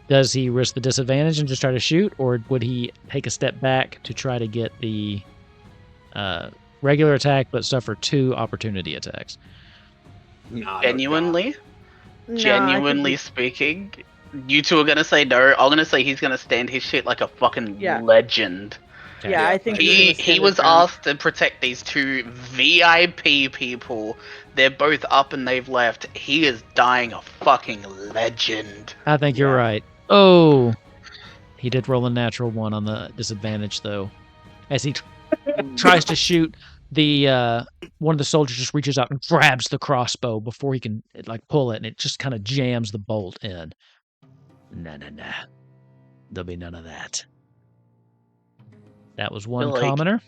Does he risk the disadvantage and just try to shoot, or would he take a step back to try to get the regular attack but suffer 2 opportunity attacks? Genuinely speaking, you two are going to say no. I'm going to say he's going to stand his shit like a fucking legend. Okay. Yeah, I think he was asked to protect these 2 VIP people. They're both up and they've left. He is dying a fucking legend. I think you're right. Oh, he did roll a natural 1 on the disadvantage, though. As he tries to shoot, the one of the soldiers just reaches out and grabs the crossbow before he can pull it, and it just kind of jams the bolt in. Nah. There'll be none of that. That was one commoner.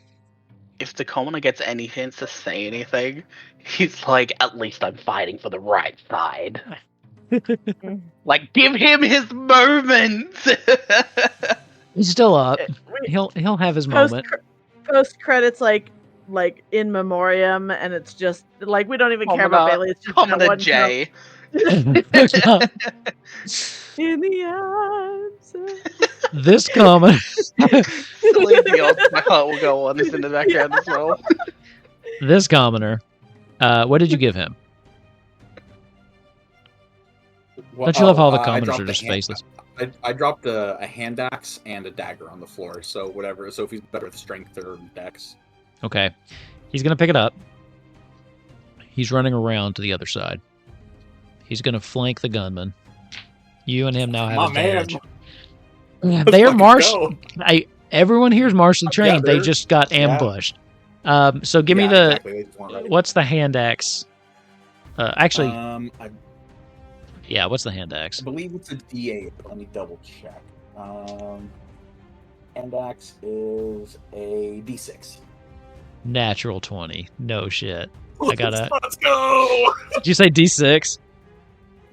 If the commoner gets any chance to say anything, he's like, at least I'm fighting for the right side. Give him his moment. He's still up. He'll have his moment. Post credits like in memoriam, and it's just we don't even care about Bailey. It's just Commoner J. In the arms. This commoner. My heart will go on this in the background as well. This commoner. What did you give him? Don't you love how the commoners are just faceless? I dropped a hand axe and a dagger on the floor, so whatever. So if he's better with strength or dex. Okay. He's going to pick it up. He's running around to the other side. He's going to flank the gunman. You and him now have advantage. They are martial. Everyone here is martially trained. They just got ambushed. So give me the... Exactly. What's the hand axe? What's the hand axe? I believe it's a D8, but let me double check. Hand axe is a D6. Natural 20. No shit. I gotta... Let's go! Did you say D6?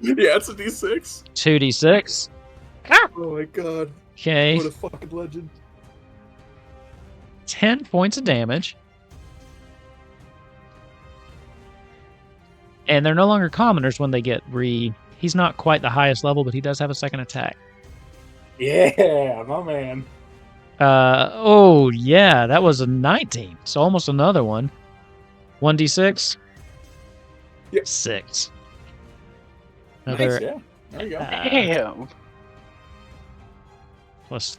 Yeah, it's a D6. 2D6. Oh my god. Okay. What a fucking legend. 10 points of damage. And they're no longer commoners when they get He's not quite the highest level, but he does have a second attack. Yeah, my man. That was a 19. So almost another one. 1d6? Yep. 6. Another, nice, yeah. There you go. Damn. Plus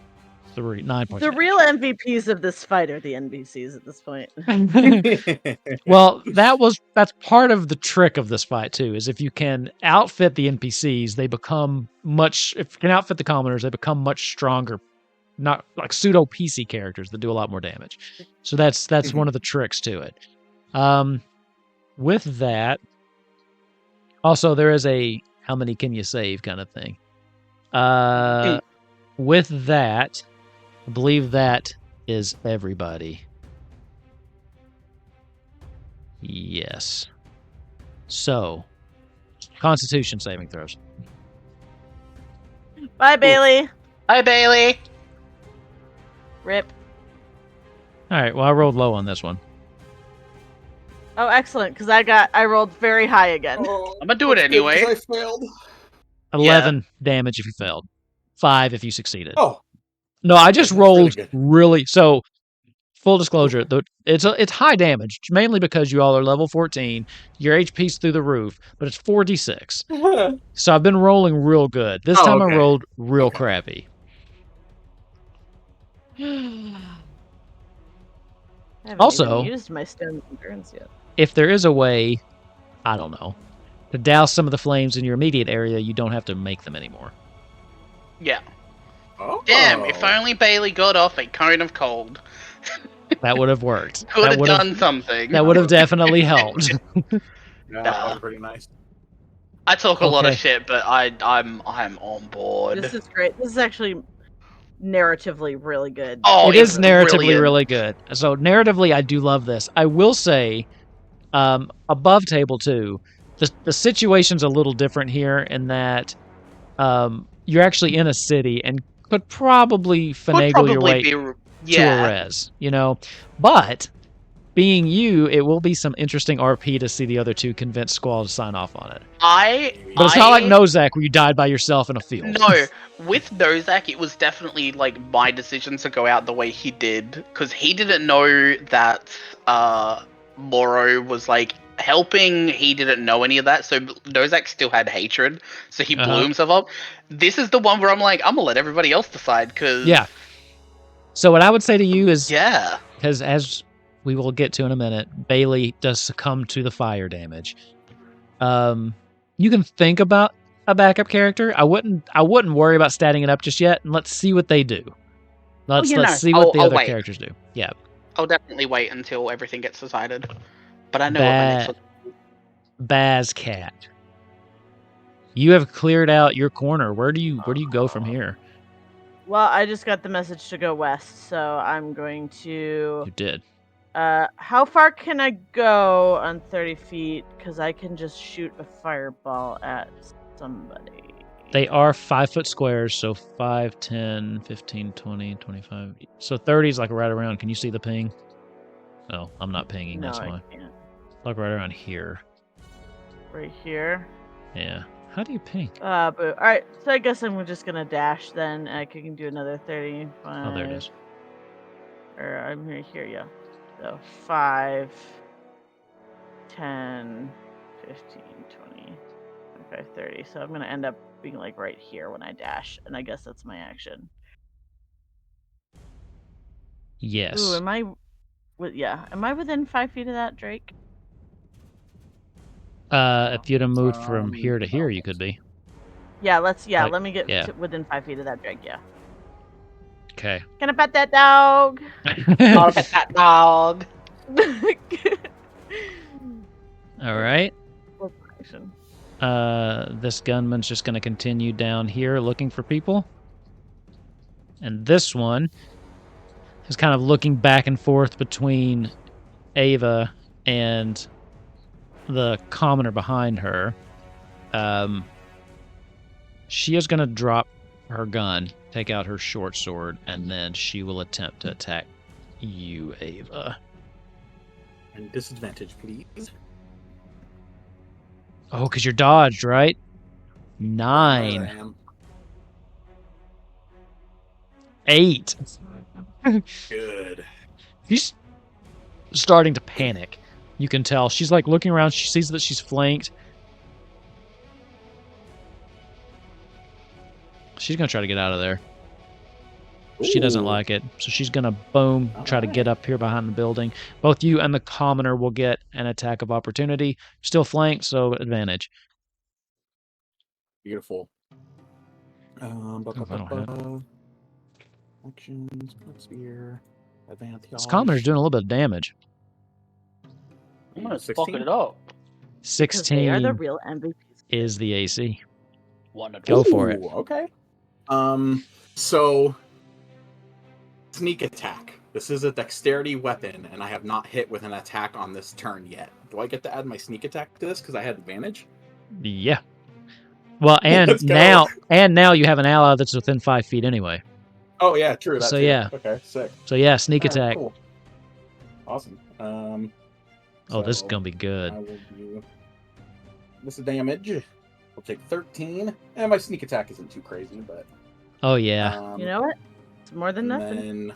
3, 9 points. The of real MVPs of this fight are the NPCs at this point. damage. Well, that's part of the trick of this fight too. Is if you can outfit the NPCs, they become much. If you can outfit the commoners, they become much stronger. Not like pseudo PC characters that do a lot more damage. So that's one of the tricks to it. With that, also there is a how many can you save kind of thing. With that, I believe that is everybody. Yes. So, Constitution saving throws. Bye, Bailey. Hi, Bailey. Rip. All right. Well, I rolled low on this one. Oh, excellent, because I rolled very high again. I'm gonna do it anyway. I failed. 11 damage if you failed. 5 if you succeeded. Oh, No, I just that's rolled really good. really. So, full disclosure, it's high damage, mainly because you all are level 14. Your HP's through the roof, but it's 4d6. So I've been rolling real good. This Oh, time okay. I rolled real Okay. crappy. I haven't Also- even used my stone endurance yet. If there is a way, I don't know, to douse some of the flames in your immediate area, you don't have to make them anymore. Yeah. Oh. Damn, if only Bailey got off a cone of cold. That would have worked. Could That have would done something. That would have definitely helped. Yeah, that was pretty nice. I talk a lot of Okay. shit, but I'm on board. This is great. This is actually narratively really good. Oh, It is it's narratively brilliant. really good. So narratively, I do love this. I will say, above table 2, the situation's a little different here in that you're actually in a city and could probably Would finagle your way probably be to a yeah. res, But being you, it will be some interesting RP to see the other two convince Squall to sign off on it. But it's not like Nozak where you died by yourself in a field. No, with Nozak, it was definitely like my decision to go out the way he did because he didn't know that Moro was like helping. He didn't know any of that, so Nozak still had hatred, so he blew himself up. This is the one where I'm like, I'm gonna let everybody else decide because Yeah. So what I would say to you is, yeah, because as we will get to in a minute, Bailey does succumb to the fire damage. You can think about a backup character. I wouldn't worry about statting it up just yet, and let's see what they do. Let's see what the I'll other wait. characters do. Yeah. I'll definitely wait until everything gets decided. But I know what my next one. Bazcat. You have cleared out your corner. Where do you go from here? Well, I just got the message to go west, so I'm going to. You did. How far can I go on 30 feet? Because I can just shoot a fireball at somebody. They are 5-foot squares, so 5, 10, 15, 20, 25. So 30 is like right around. Can you see the ping? No, I'm not pinging. No, That's I why. can't. Like right around here. Right here. Yeah. How do you ping? But alright, so I guess I'm just gonna dash then. I can do another 35. Oh, there it is. Or I'm right here, yeah. So 5, 10, 15, 20, 25, 30. So I'm gonna end up being like right here when I dash, and I guess that's my action. Yes. Ooh, am I within 5 feet of that, Drake? If you'd have moved from here to here, you could be. Yeah, let me get yeah. within 5 feet of that, Drake, yeah. Okay. Can I pet that dog? I'll pet that dog. All right. Action. This gunman's just going to continue down here looking for people. And this one is kind of looking back and forth between Ava and the commoner behind her. She is going to drop her gun, take out her short sword, and then she will attempt to attack you, Ava. And disadvantage, please. Oh, because you're dodged, right? 9. 8. Good. She's starting to panic. You can tell. She's like looking around. She sees that she's flanked. She's going to try to get out of there. She doesn't Ooh. like it. So she's going to boom, try to get up here behind the building. Both you and the commoner will get an attack of opportunity. Still flanked, so advantage. Beautiful. I don't have- Actions, quick spear, advantage. This commoner's doing a little bit of damage. I'm gonna 16? fuck it up. Because they are the 16 real MVPs. is the AC. Wonderful. Go for it. Ooh, okay. So sneak attack. This is a dexterity weapon, and I have not hit with an attack on this turn yet. Do I get to add my sneak attack to this because I had advantage? Yeah. Well, and Let's go. now you have an ally that's within 5 feet anyway. Oh yeah, true. That So, too. yeah. Okay, sick. So yeah, sneak All right, attack. cool. Awesome. Oh, this is so gonna be good. I will do this damage. We'll take 13, and my sneak attack isn't too crazy, but Oh yeah. You know what? It's more than and nothing. then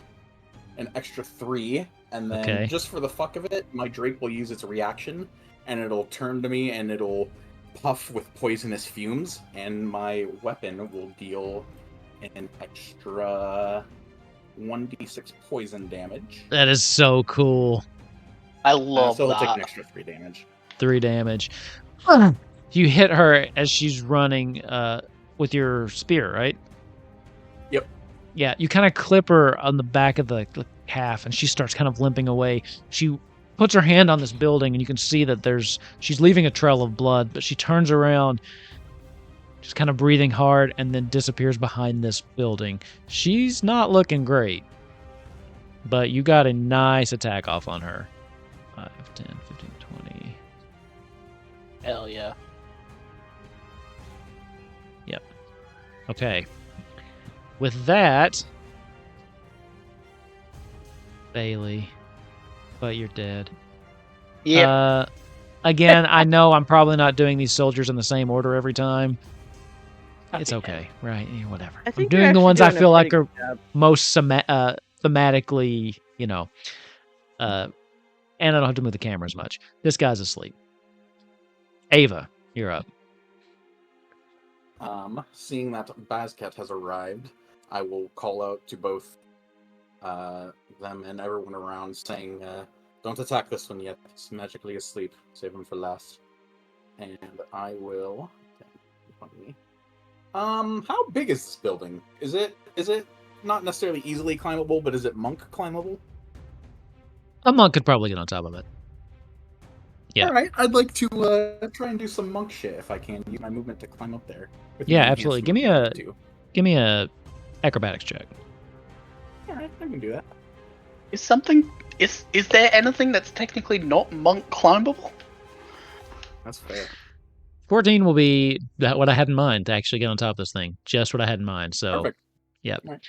an extra 3, and then Okay. just for the fuck of it, my Drake will use its reaction, and it'll turn to me, and it'll puff with poisonous fumes, and my weapon will deal an extra 1d6 poison damage. That is so cool. I love so it'll take that. an extra 3 damage. 3 damage. You hit her as she's running with your spear, right? Yep. Yeah, you kind of clip her on the back of the calf, and she starts kind of limping away. She puts her hand on this building, and you can see that she's leaving a trail of blood, but she turns around, just kind of breathing hard, and then disappears behind this building. She's not looking great, but you got a nice attack off on her. 5, 10, 15, 20. Hell yeah. Yep. Okay. With that, Bailey, but you're dead. Yeah. Again, I know I'm probably not doing these soldiers in the same order every time. It's okay, right? Yeah, whatever. I I'm think you're doing the actually ones I doing a feel like pretty are good job. most thematically, and I don't have to move the camera as much. This guy's asleep. Ava, you're up. Seeing that Bazcat has arrived, I will call out to both them and everyone around, saying, "Don't attack this one yet. It's magically asleep. Save him for last." And I will. How big is this building? Is it not necessarily easily climbable, but is it monk climbable? A monk could probably get on top of it. Yeah. All right, I'd like to try and do some monk shit if I can. Use my movement to climb up there. With Yeah, the absolutely. enhancement Give me a acrobatics check. All right, I can do that. Is there anything that's technically not monk climbable? That's fair. 14 will be what I had in mind to actually get on top of this thing. Just what I had in mind. So, Perfect. yep. Right.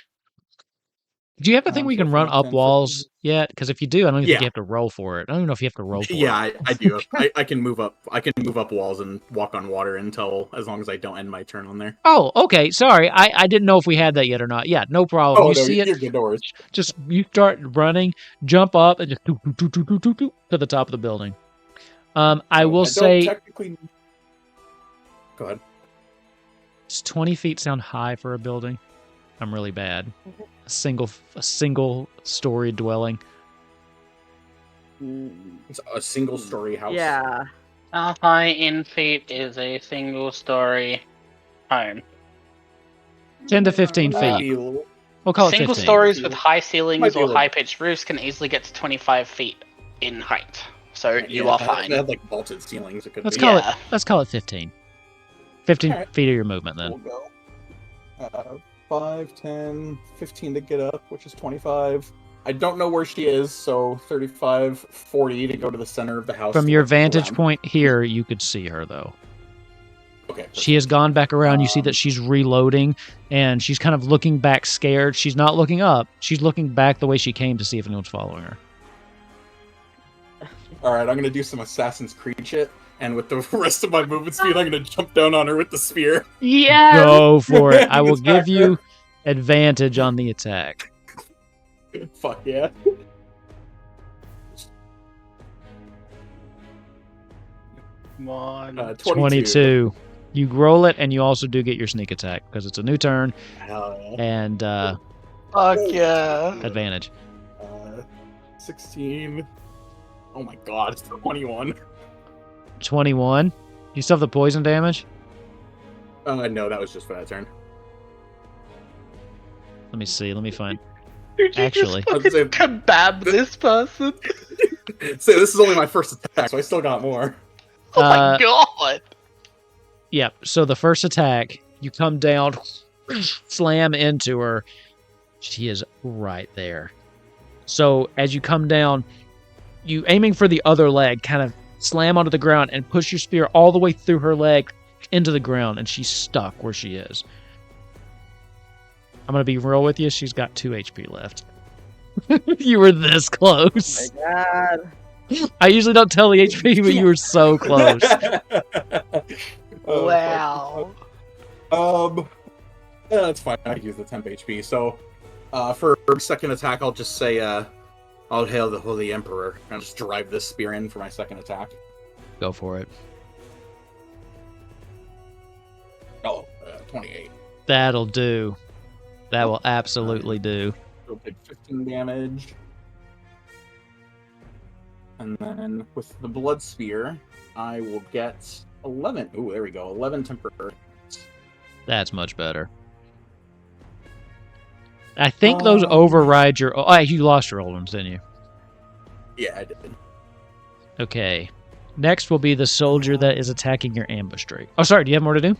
Do you have a thing where you can run 5, up 10, walls 15. yet? Because if you do, I don't even think Yeah. you have to roll for it. I don't even know if you have to roll for Yeah, it. I do. I can move up. I can move up walls and walk on water as long as I don't end my turn on there. Oh, okay. Sorry. I didn't know if we had that yet or not. Yeah, no problem. Oh You no, see you're it, good. No worries. just you start running, jump up, and just to the top of the building. I will don't say, technically. Go ahead. does 20 feet sound high for a building? I'm really bad. A single story dwelling. It's a single-story house. Yeah. How high in feet is a single-story home? 10 to 15 Might feet. be a little- We'll call it Single 15. stories with high ceilings Might be a or little- high-pitched roofs can easily get to 25 feet in height. So you are if fine. They had like vaulted ceilings. It could Let's be. call Yeah. Let's call it 15. 15 Alright. feet of your movement then. We'll go 5, 10, 15 to get up, which is 25. I don't know where she is, so 35, 40 to go to the center of the house. From to your look vantage around. point here, you could see her though. Okay. She has gone back around. You see that she's reloading and she's kind of looking back scared. She's not looking up. She's looking back the way she came to see if anyone's following her. All right, I'm gonna do some Assassin's Creed shit, and with the rest of my movement speed, I'm gonna jump down on her with the spear. Yeah. Go for it. I will Attack give you advantage on the attack. Fuck yeah. Come on. 22. You roll it and you also do get your sneak attack because it's a new turn. Hell yeah. And Fuck yeah. Advantage. 16. Oh my god, it's 21. 21. You still have the poison damage? No, that was just for that turn. Let me see. Let me find. Dude, you Actually. just fucking kebab this person. So this is only my first attack, so I still got more. Oh my god. Yep. So the first attack, you come down, slam into her. She is right there. So as you come down, you aiming for the other leg, kind of slam onto the ground and push your spear all the way through her leg into the ground, and she's stuck where she is. I'm going to be real with you. She's got 2 HP left. You were this close. Oh my god. I usually don't tell the HP, but you were so close. Wow. That's fine. I use the temp HP. So, for second attack, I'll just say, "All hail the Holy Emperor," and I'll just drive this spear in for my second attack. Go for it. Oh, 28. That'll do. That will absolutely do. It'll take 15 damage. And then with the blood spear, I will get 11. Ooh, there we go. 11 temporary. That's much better. I think those override your... Oh, you lost your old ones, didn't you? Yeah, I did. Okay. Next will be the soldier that is attacking your ambush drake. Oh, sorry. Do you have more to do?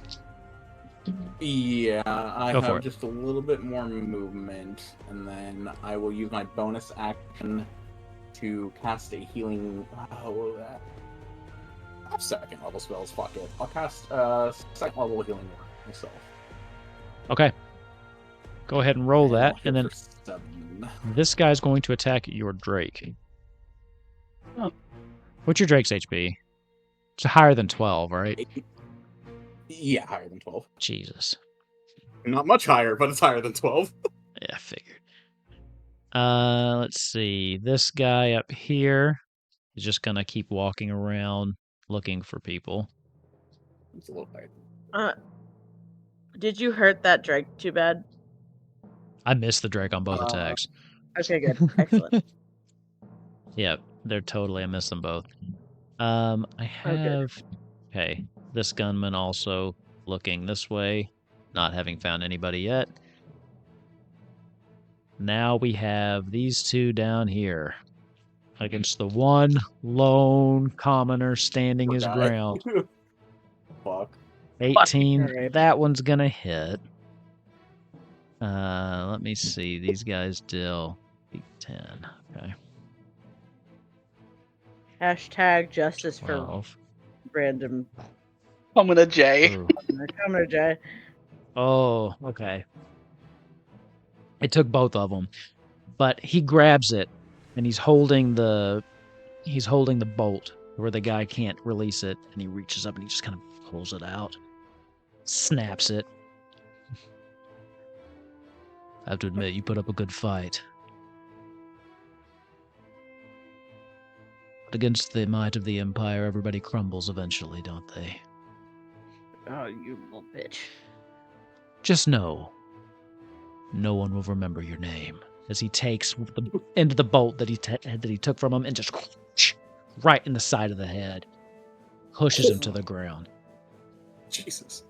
Yeah, I Go for have it. just a little bit more movement, and then I will use my bonus action to cast a healing. What was that? I have second level spells. Fuck it. I'll cast second level healing word myself. Okay. Go ahead and roll that, and then For 7. this guy's going to attack your drake. Oh. What's your drake's HP? It's higher than 12, right? Yeah, higher than 12. Jesus. Not much higher, but it's higher than 12. Yeah, I figured. Let's see. This guy up here is just gonna keep walking around looking for people. It's a little higher. Did you hurt that drake too bad? I missed the drake on both attacks. Okay, good. Excellent. Yep, they're totally. I missed them both. I have. Okay, this gunman also looking this way, not having found anybody yet. Now we have these two down here against the one lone commoner standing his Guy. ground. Fuck. 18. Alright. That one's gonna hit. Let me see. These guys deal 10. Okay. Hashtag justice for 12. random Commoner J. Ooh. commoner Jay. Oh, okay. It took both of them, but he grabs it, and he's holding the bolt where the guy can't release it, and he reaches up and he just kind of pulls it out, snaps it. I have to admit, you put up a good fight. But against the might of the Empire, everybody crumbles eventually, don't they? Oh, you little bitch. Just know, no one will remember your name. As he takes the end of the bolt that he took from him and just right in the side of the head, pushes him to the ground. Jesus.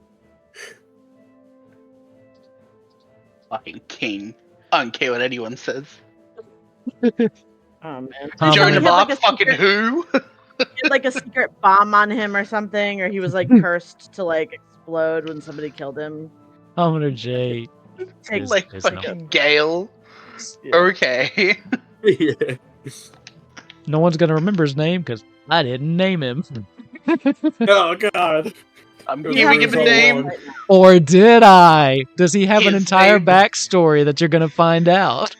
Fucking king. I don't care what anyone says. Oh man. Joan He of had, Arc, a fucking secret, who? he had like a secret bomb on him or something, or he was like cursed to like explode when somebody killed him. Commoner J. Take Like There's fucking Gale. Yeah. Okay. Yeah. No one's gonna remember his name because I didn't name him. Oh god. I'm It was giving him a so name. long. Or did I? Does he have an His entire name- backstory that you're gonna find out?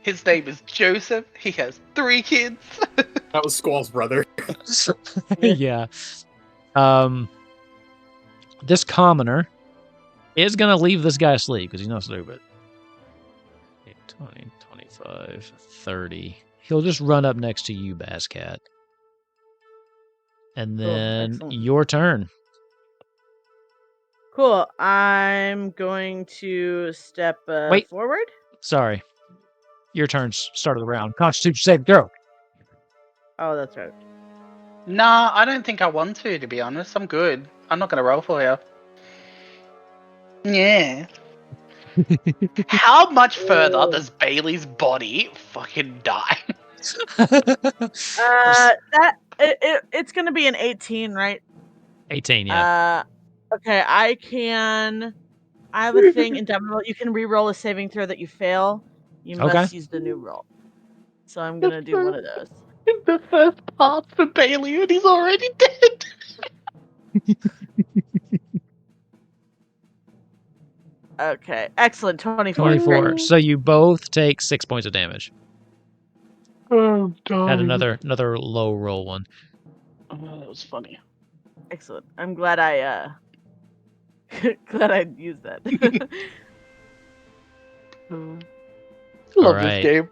His name is Joseph. He has 3 kids. That was Squall's brother. Yeah. This commoner is gonna leave this guy asleep because he's not stupid. 20, 25, 30. He'll just run up next to you, Basscat. And then excellent. your turn. Cool. I'm going to step Wait. forward. Sorry. Your turn's start of the round. Constitution saving throw. Oh, that's right. Nah, I don't think I want to be honest. I'm good. I'm not gonna roll for you. Yeah. How much further does Bailey's body fucking die? It's gonna be an 18, right? 18, yeah. Okay, I have a thing in Devil. You can re-roll a saving throw that you fail. You Okay. must use the new roll. So I'm gonna do one of those. The first part for Bailey, and he's already dead. Okay, excellent. 24. 24. Great. So you both take 6 points of damage. Oh, Had another low roll one. Oh, that was funny. Excellent. I'm glad I glad I used that. Love right. this game.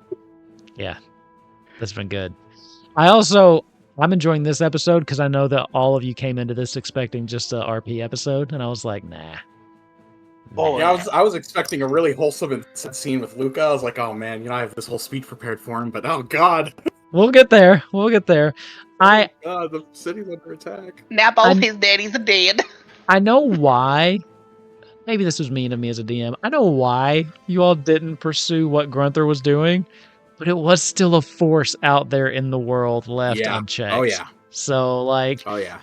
Yeah, that's been good. I'm enjoying this episode because I know that all of you came into this expecting just a RP episode, and I was like, nah. Oh, Yeah, I was expecting a really wholesome scene with Luca. I was like, oh man, I have this whole speech prepared for him, but oh god. We'll get there. We'll get there. Oh god, the city's under attack. Now both his daddies are dead. I know why. Maybe this was mean of me as a DM. I know why you all didn't pursue what Grunther was doing, but it was still a force out there in the world left unchecked. Oh yeah. So like, oh yeah.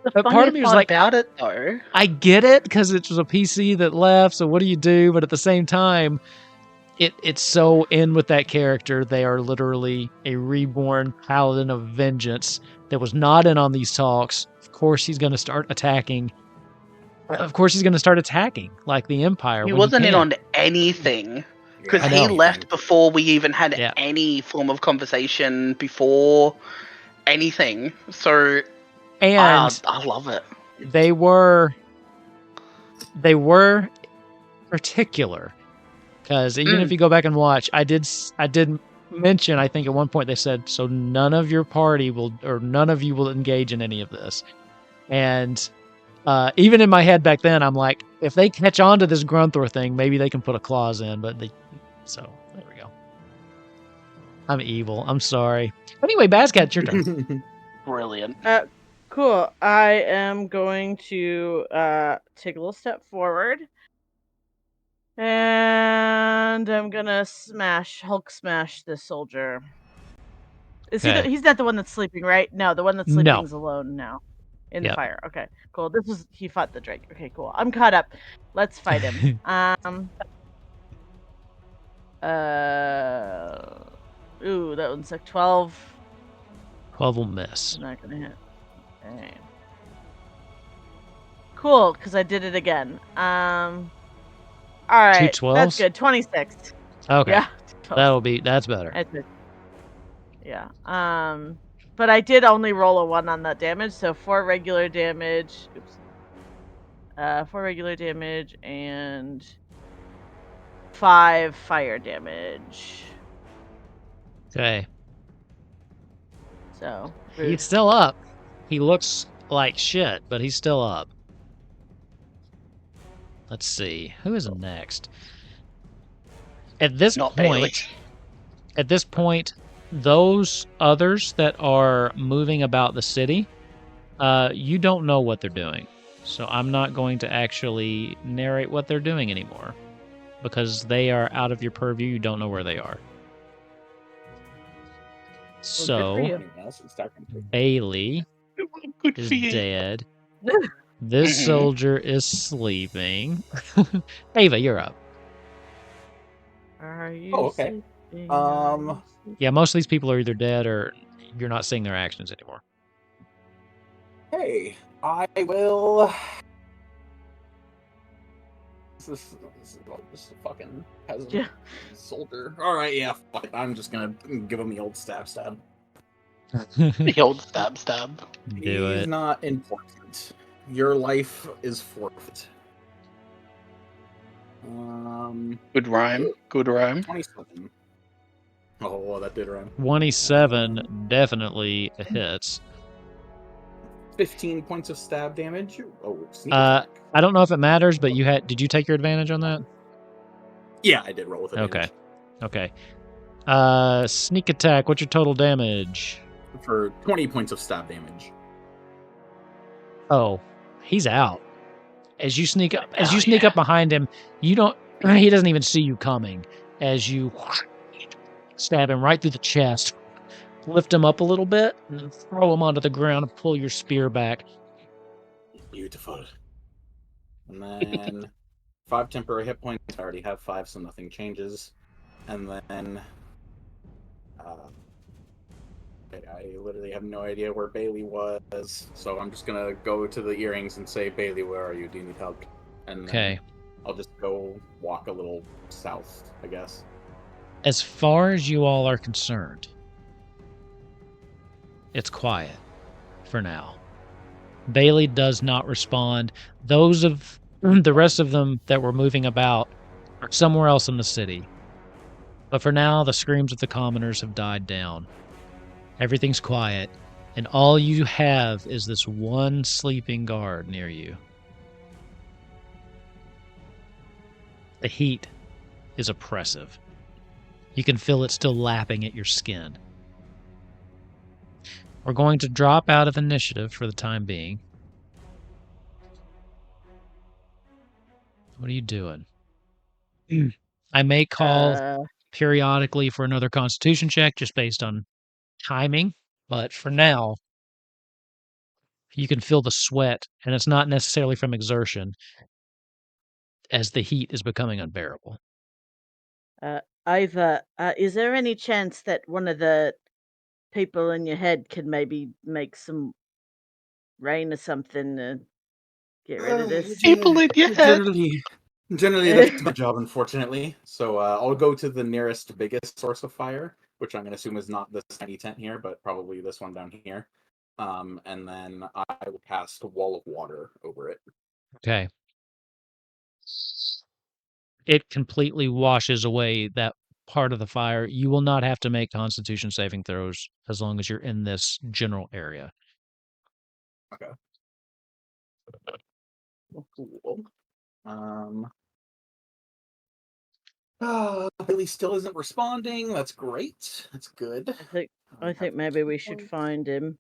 The part of me was like, about it though. I get it because it was a PC that left. So what do you do? But at the same time, it's so in with that character. They are literally a reborn paladin of vengeance that was not in on these talks. Of course, he's going to start attacking. Like the Empire. He wasn't in on anything because he left before we even had any form of conversation before anything. So, and I love it. They were particular because even if you go back and watch, I did mention, I think at one point they said, so none of your party none of you will engage in any of this. And even in my head back then, I'm like, if they catch on to this Grunthor thing, maybe they can put a clause in, so there we go. I'm evil. I'm sorry. Anyway, Bazcat, it's your turn. Brilliant. Cool. I am going to take a little step forward. And I'm gonna Hulk smash this soldier. He's not the one that's sleeping, right? No, the one that's sleeping is alone now. In the fire. Okay, cool. He fought the Drake. Okay, cool. I'm caught up. Let's fight him. Ooh, that one's like 12. 12 will miss. I'm not gonna hit. Okay. Cool, because I did it again. All right. 2 12s? That's good. 26. Okay. Yeah. That's better. Yeah. But I did only roll a 1 on that damage, so 4 regular damage. Oops. 4 regular damage and 5 fire damage. Okay. So he's still up. He looks like shit, but he's still up. Let's see. Who is next? At this point, those others that are moving about the city, you don't know what they're doing. So I'm not going to actually narrate what they're doing anymore. Because they are out of your purview, you don't know where they are. So, Bailey is dead. This soldier is sleeping. Ava, you're up. Are you okay. sleeping? Yeah, most of these people are either dead or you're not seeing their actions anymore. Hey, I will. This is a fucking peasant soldier. All right, yeah, fuck it. I'm just gonna give him the old stab. The old stab. He's not important. Your life is forfeit. Good rhyme. 27. Oh, well, that did rhyme. 27 definitely hits. 15 points of stab damage. Oh, sneak I attack. don't know if it matters, but did you take your advantage on that? Yeah, I did roll with advantage. Okay. Okay. Sneak attack. What's your total damage? For 20 points of stab damage. Oh, he's out. As you sneak up, Oh, up behind him, you don't. He doesn't even see you coming. As you stab him right through the chest, lift him up a little bit, and then throw him onto the ground and pull your spear back. Beautiful. And then 5 temporary hit points. I already have 5, so nothing changes. And then I literally have no idea where Bailey was, so I'm just gonna go to the earrings and say, Bailey, where are you? Do you need help? And Okay. then I'll just go walk a little south, I guess. As far as you all are concerned, it's quiet for now. Bailey does not respond. Those of the rest of them that were moving about are somewhere else in the city. But for now, the screams of the commoners have died down. Everything's quiet, and all you have is this one sleeping guard near you. The heat is oppressive. You can feel it still lapping at your skin. We're going to drop out of initiative for the time being. What are you doing? I may call periodically for another constitution check just based on timing, but for now, you can feel the sweat, and it's not necessarily from exertion, as the heat is becoming unbearable. Ivor, is there any chance that one of the people in your head could maybe make some rain or something to get rid of this? People in your head. Generally, that's my job, unfortunately. So I'll go to the nearest, biggest source of fire, which I'm going to assume is not this tiny tent here, but probably this one down here. And then I will cast a wall of water over it. Okay. It completely washes away that part of the fire. You will not have to make constitution saving throws as long as you're in this general area. Okay. Cool. Billy still isn't responding. That's great. That's good. I think maybe we should find him.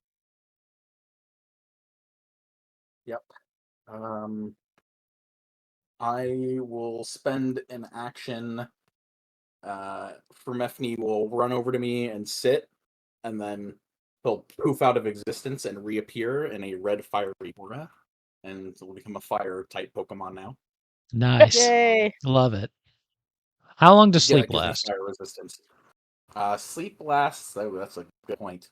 Yep. I will spend an action. Fermefni will run over to me and sit, and then he'll poof out of existence and reappear in a red fiery aura, and will become a fire type Pokemon now. Nice. Yay! Love it. How long does Yeah, sleep it gives me last? fire resistance. Sleep lasts. Oh, that's a good point.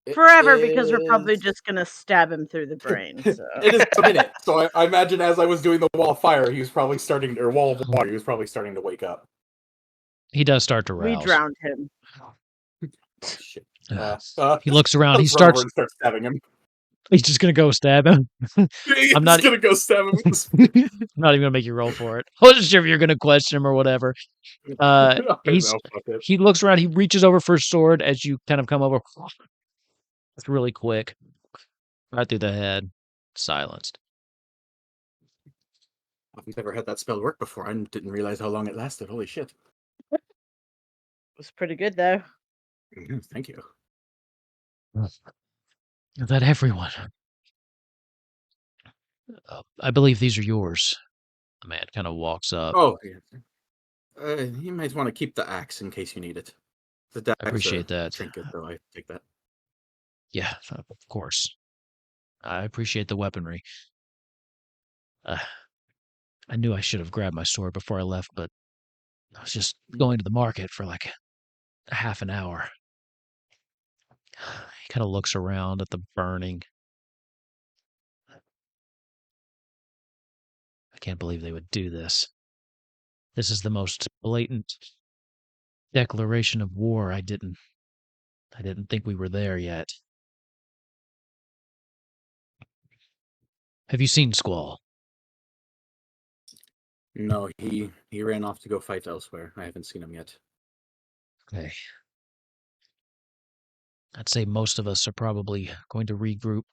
It Forever, because we're probably is- just gonna stab him through the brain. So. It is a minute. So I imagine as I was doing the wall of fire, he was probably starting, or wall of water, he was probably starting to wake up. He does start to We rouse. drowned him. Oh shit! He looks around. He Let's run over starts. and start stabbing him. He's just gonna go stab him. He's I'm not gonna go stab him. I'm not even gonna make you roll for it. I wasn't sure if you're gonna question him or whatever. No, fuck it. He looks around. He reaches over for his sword as you kind of come over. It's really quick, right through the head. Silenced. I've never had that spell work before. I didn't realize how long it lasted. Holy shit! It was pretty good though. Thank you. Is that everyone? I believe these are yours. The man kind of walks up. Oh, yeah. You might want to keep the axe in case you need it. The dag's I appreciate a that. trinket, though. I take that. Yeah, of course. I appreciate the weaponry. I knew I should have grabbed my sword before I left, but I was just going to the market for like a half an hour. He kind of looks around at the burning. I can't believe they would do this. This is the most blatant declaration of war. I didn't think we were there yet. Have you seen Squall? No, he ran off to go fight elsewhere. I haven't seen him yet. Okay. I'd say most of us are probably going to regroup.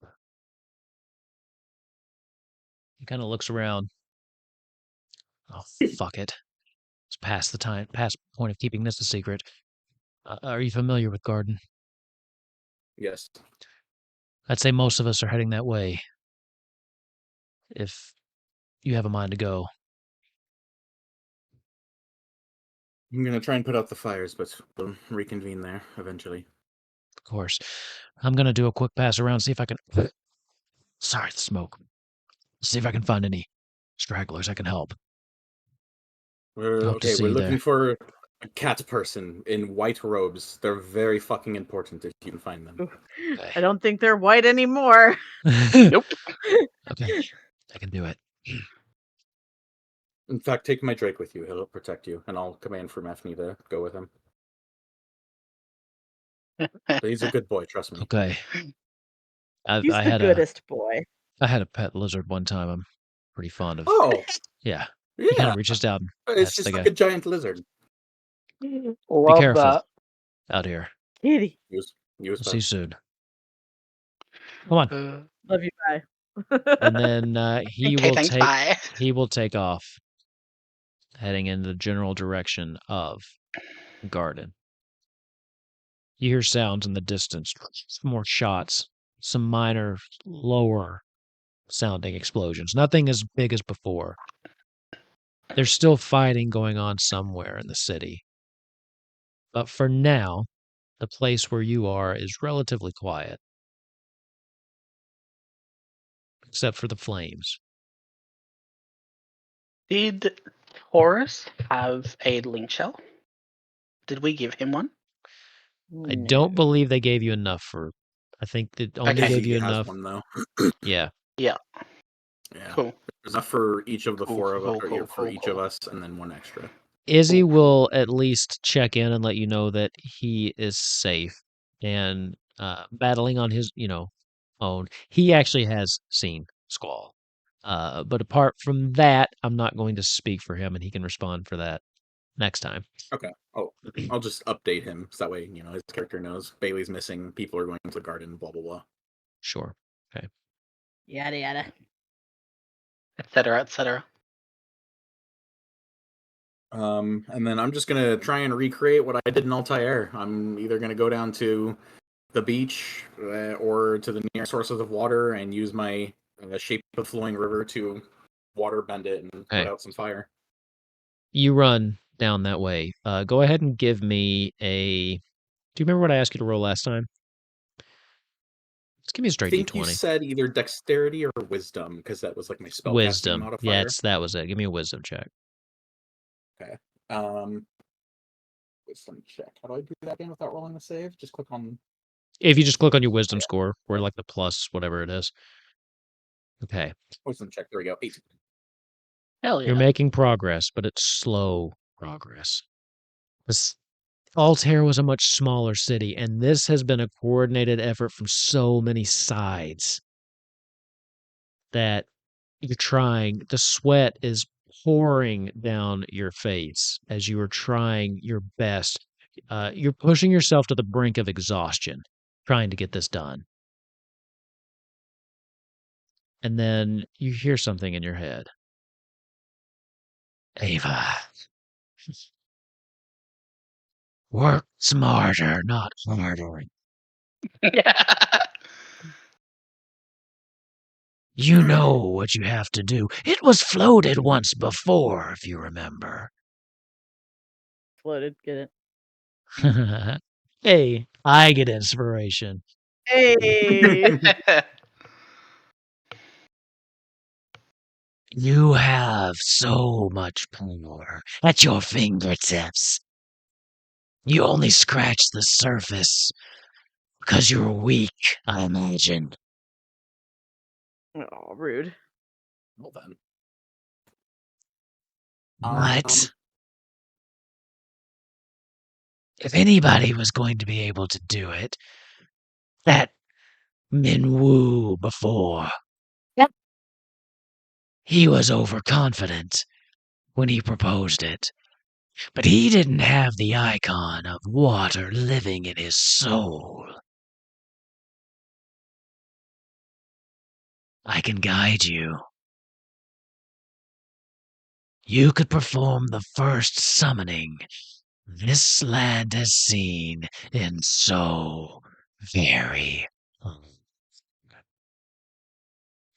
He kind of looks around. Oh, fuck it. It's past the point of keeping this a secret. Are you familiar with Garden? Yes. I'd say most of us are heading that way. If you have a mind to go. I'm gonna try and put out the fires, but we'll reconvene there eventually. Of course. I'm gonna do a quick pass around, see if I can... Sorry, the smoke. See if I can find any stragglers I can help. Hope to see We're you looking there. for a cat person in white robes. They're very fucking important if you can find them. Okay. I don't think they're white anymore. Nope. Okay, I can do it. In fact, take my Drake with you. He'll protect you, and I'll command for Methany to go with him. But he's a good boy, trust me. Okay. He's I the had goodest boy. I had a pet lizard one time. I'm pretty fond of. Oh, Yeah. He kind yeah. of reaches out and It's pets just the like guy. a giant lizard. Be Love careful that. out here. Kitty. You as We'll see you well. soon. Come on. Love you, bye. And then Okay, thanks, bye. he will take off, heading in the general direction of Garden. You hear sounds in the distance, some more shots, some minor, lower sounding explosions. Nothing as big as before. There's still fighting going on somewhere in the city. But for now, the place where you are is relatively quiet. Except for the flames. Did Taurus have a link shell? Did we give him one? I don't believe they gave you enough for... I think they only Okay. gave you He has enough... one, though. Yeah. Yeah. Yeah. Cool. There's enough for each of the Cool, four of us, cool, or for cool, each cool. of us, and then one extra. Izzy Cool. will at least check in and let you know that he is safe and battling on his, own. He actually has seen Squall. But apart from that, I'm not going to speak for him, and he can respond for that next time. Okay. Oh, I'll just update him so that way his character knows Bailey's missing. People are going to the garden. Blah blah blah. Sure. Okay. Yada yada. Etc. Etc. And then I'm just gonna try and recreate what I did in Altair. I'm either gonna go down to the beach or to the near sources of water and use my shape of flowing river to water bend it and put Okay. out some fire. You run down that way. Go ahead and give me a... Do you remember what I asked you to roll last time? Just give me a I straight think you D20. said either dexterity or wisdom because that was like my spellcasting Wisdom. modifier. Yeah, that was it. Give me a wisdom check. Okay. Wisdom check. How do I do that again without rolling the save? Just click on. If you just click on your wisdom score, or like the plus, whatever it is. Okay. Wisdom check. There we go. 8. Hell yeah. You're making progress, but it's slow progress. Altair was a much smaller city, and this has been a coordinated effort from so many sides that you're trying. The sweat is pouring down your face as you are trying your best. You're pushing yourself to the brink of exhaustion, trying to get this done. And then you hear something in your head. Ava. Work smarter, not harder. You know what you have to do. It was floated once before, if you remember. Floated, get Hey, I get inspiration. it? Hey. You have so much power at your fingertips. You only scratch the surface because you're weak, I imagine. Oh, rude. Well then. But if anybody was going to be able to do it, that Minwoo before. Yep. He was overconfident when he proposed it, but he didn't have the icon of water living in his soul. I can guide you. you could perform the first summoning this land has seen in so very long.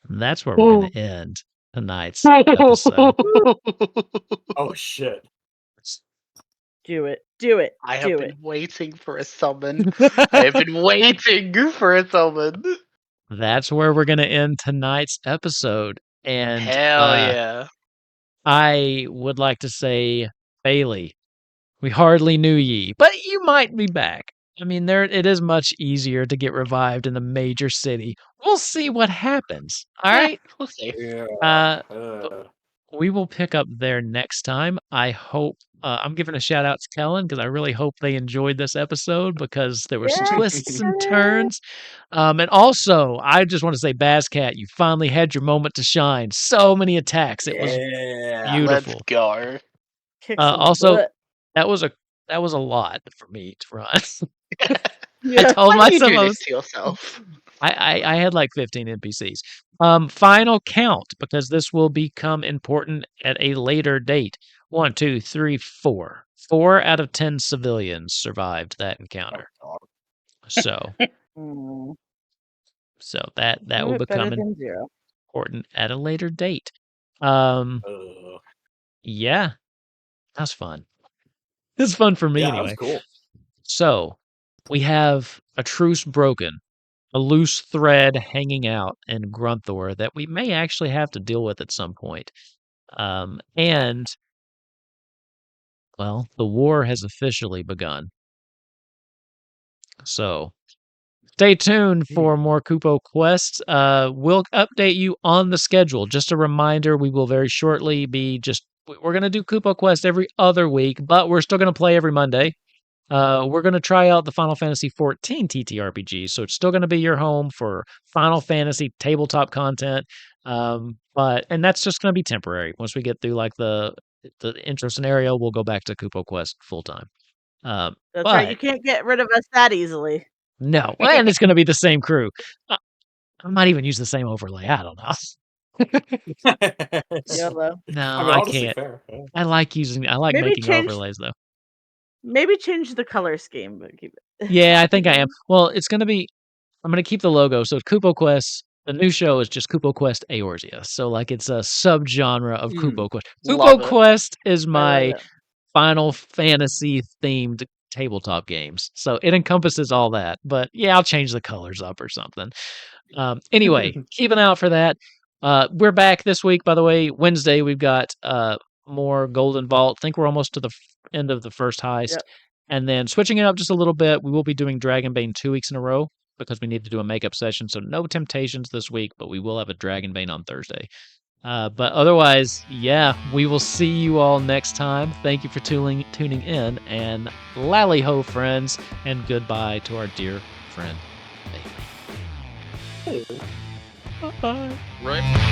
That's where we're going to end tonight's episode. Oh shit. Do it. Do it. I have Do been it. waiting for a summon. I have been waiting for a summon. That's where we're going to end tonight's episode. And Hell yeah. I would like to say, Bailey, we hardly knew ye, but you might be back. I mean, it is much easier to get revived in the major city. We'll see what happens. All right. We'll see. Yeah. We will pick up there next time. I hope I'm giving a shout out to Kellen because I really hope they enjoyed this episode because there were Yeah. twists and turns. And also, I just want to say, Bazcat, you finally had your moment to shine. So many attacks. It was beautiful. Let's go. Kick some Also, butt. that was a lot for me to run. I Yeah. told Why do you myself do I this was. to yourself? I had like 15 NPCs. Final count, because this will become important at a later date. 1, 2, 3, 4. 4 out of 10 civilians survived that encounter. So Mm, that will better become than 0. important at a later date. Yeah, that's fun. It's fun for me Yeah, anyway. that was cool. So we have a truce broken, a loose thread hanging out in Grunthor that we may actually have to deal with at some point. And, well, the war has officially begun. So stay tuned for more Kupo Quest. We'll update you on the schedule. Just a reminder, we will very shortly be we're going to do Kupo Quest every other week, but we're still going to play every Monday. We're going to try out the Final Fantasy XIV TTRPG, so it's still going to be your home for Final Fantasy tabletop content. And that's just going to be temporary. Once we get through like the intro scenario, we'll go back to Kupo Quest full time. That's right. You can't get rid of us that easily. No, and it's going to be the same crew. I might even use the same overlay. I don't know. YOLO. No, I mean, I honestly, can't. fair. Yeah. I like Maybe making change- overlays though. Maybe change the color scheme, but keep it. Yeah, I think I am. Well, I'm going to keep the logo. So Kupo Quest, the new show is just Kupo Quest Eorzea. So like it's a subgenre of Kupo Quest. Love Kupo it. Quest is I my love it. Final Fantasy themed tabletop games. So it encompasses all that. But yeah, I'll change the colors up or something. Anyway, keep an eye out for that. We're back this week, by the way. Wednesday, we've got more Golden Vault. I think we're almost to the end of the first heist. Yep. And then switching it up just a little bit, we will be doing Dragonbane 2 weeks in a row because we need to do a makeup session. So no Temptations this week, but we will have a Dragonbane on Thursday. But otherwise, yeah, we will see you all next time. Thank you for tuning in, and lally ho, friends, and goodbye to our dear friend. Bye. Right.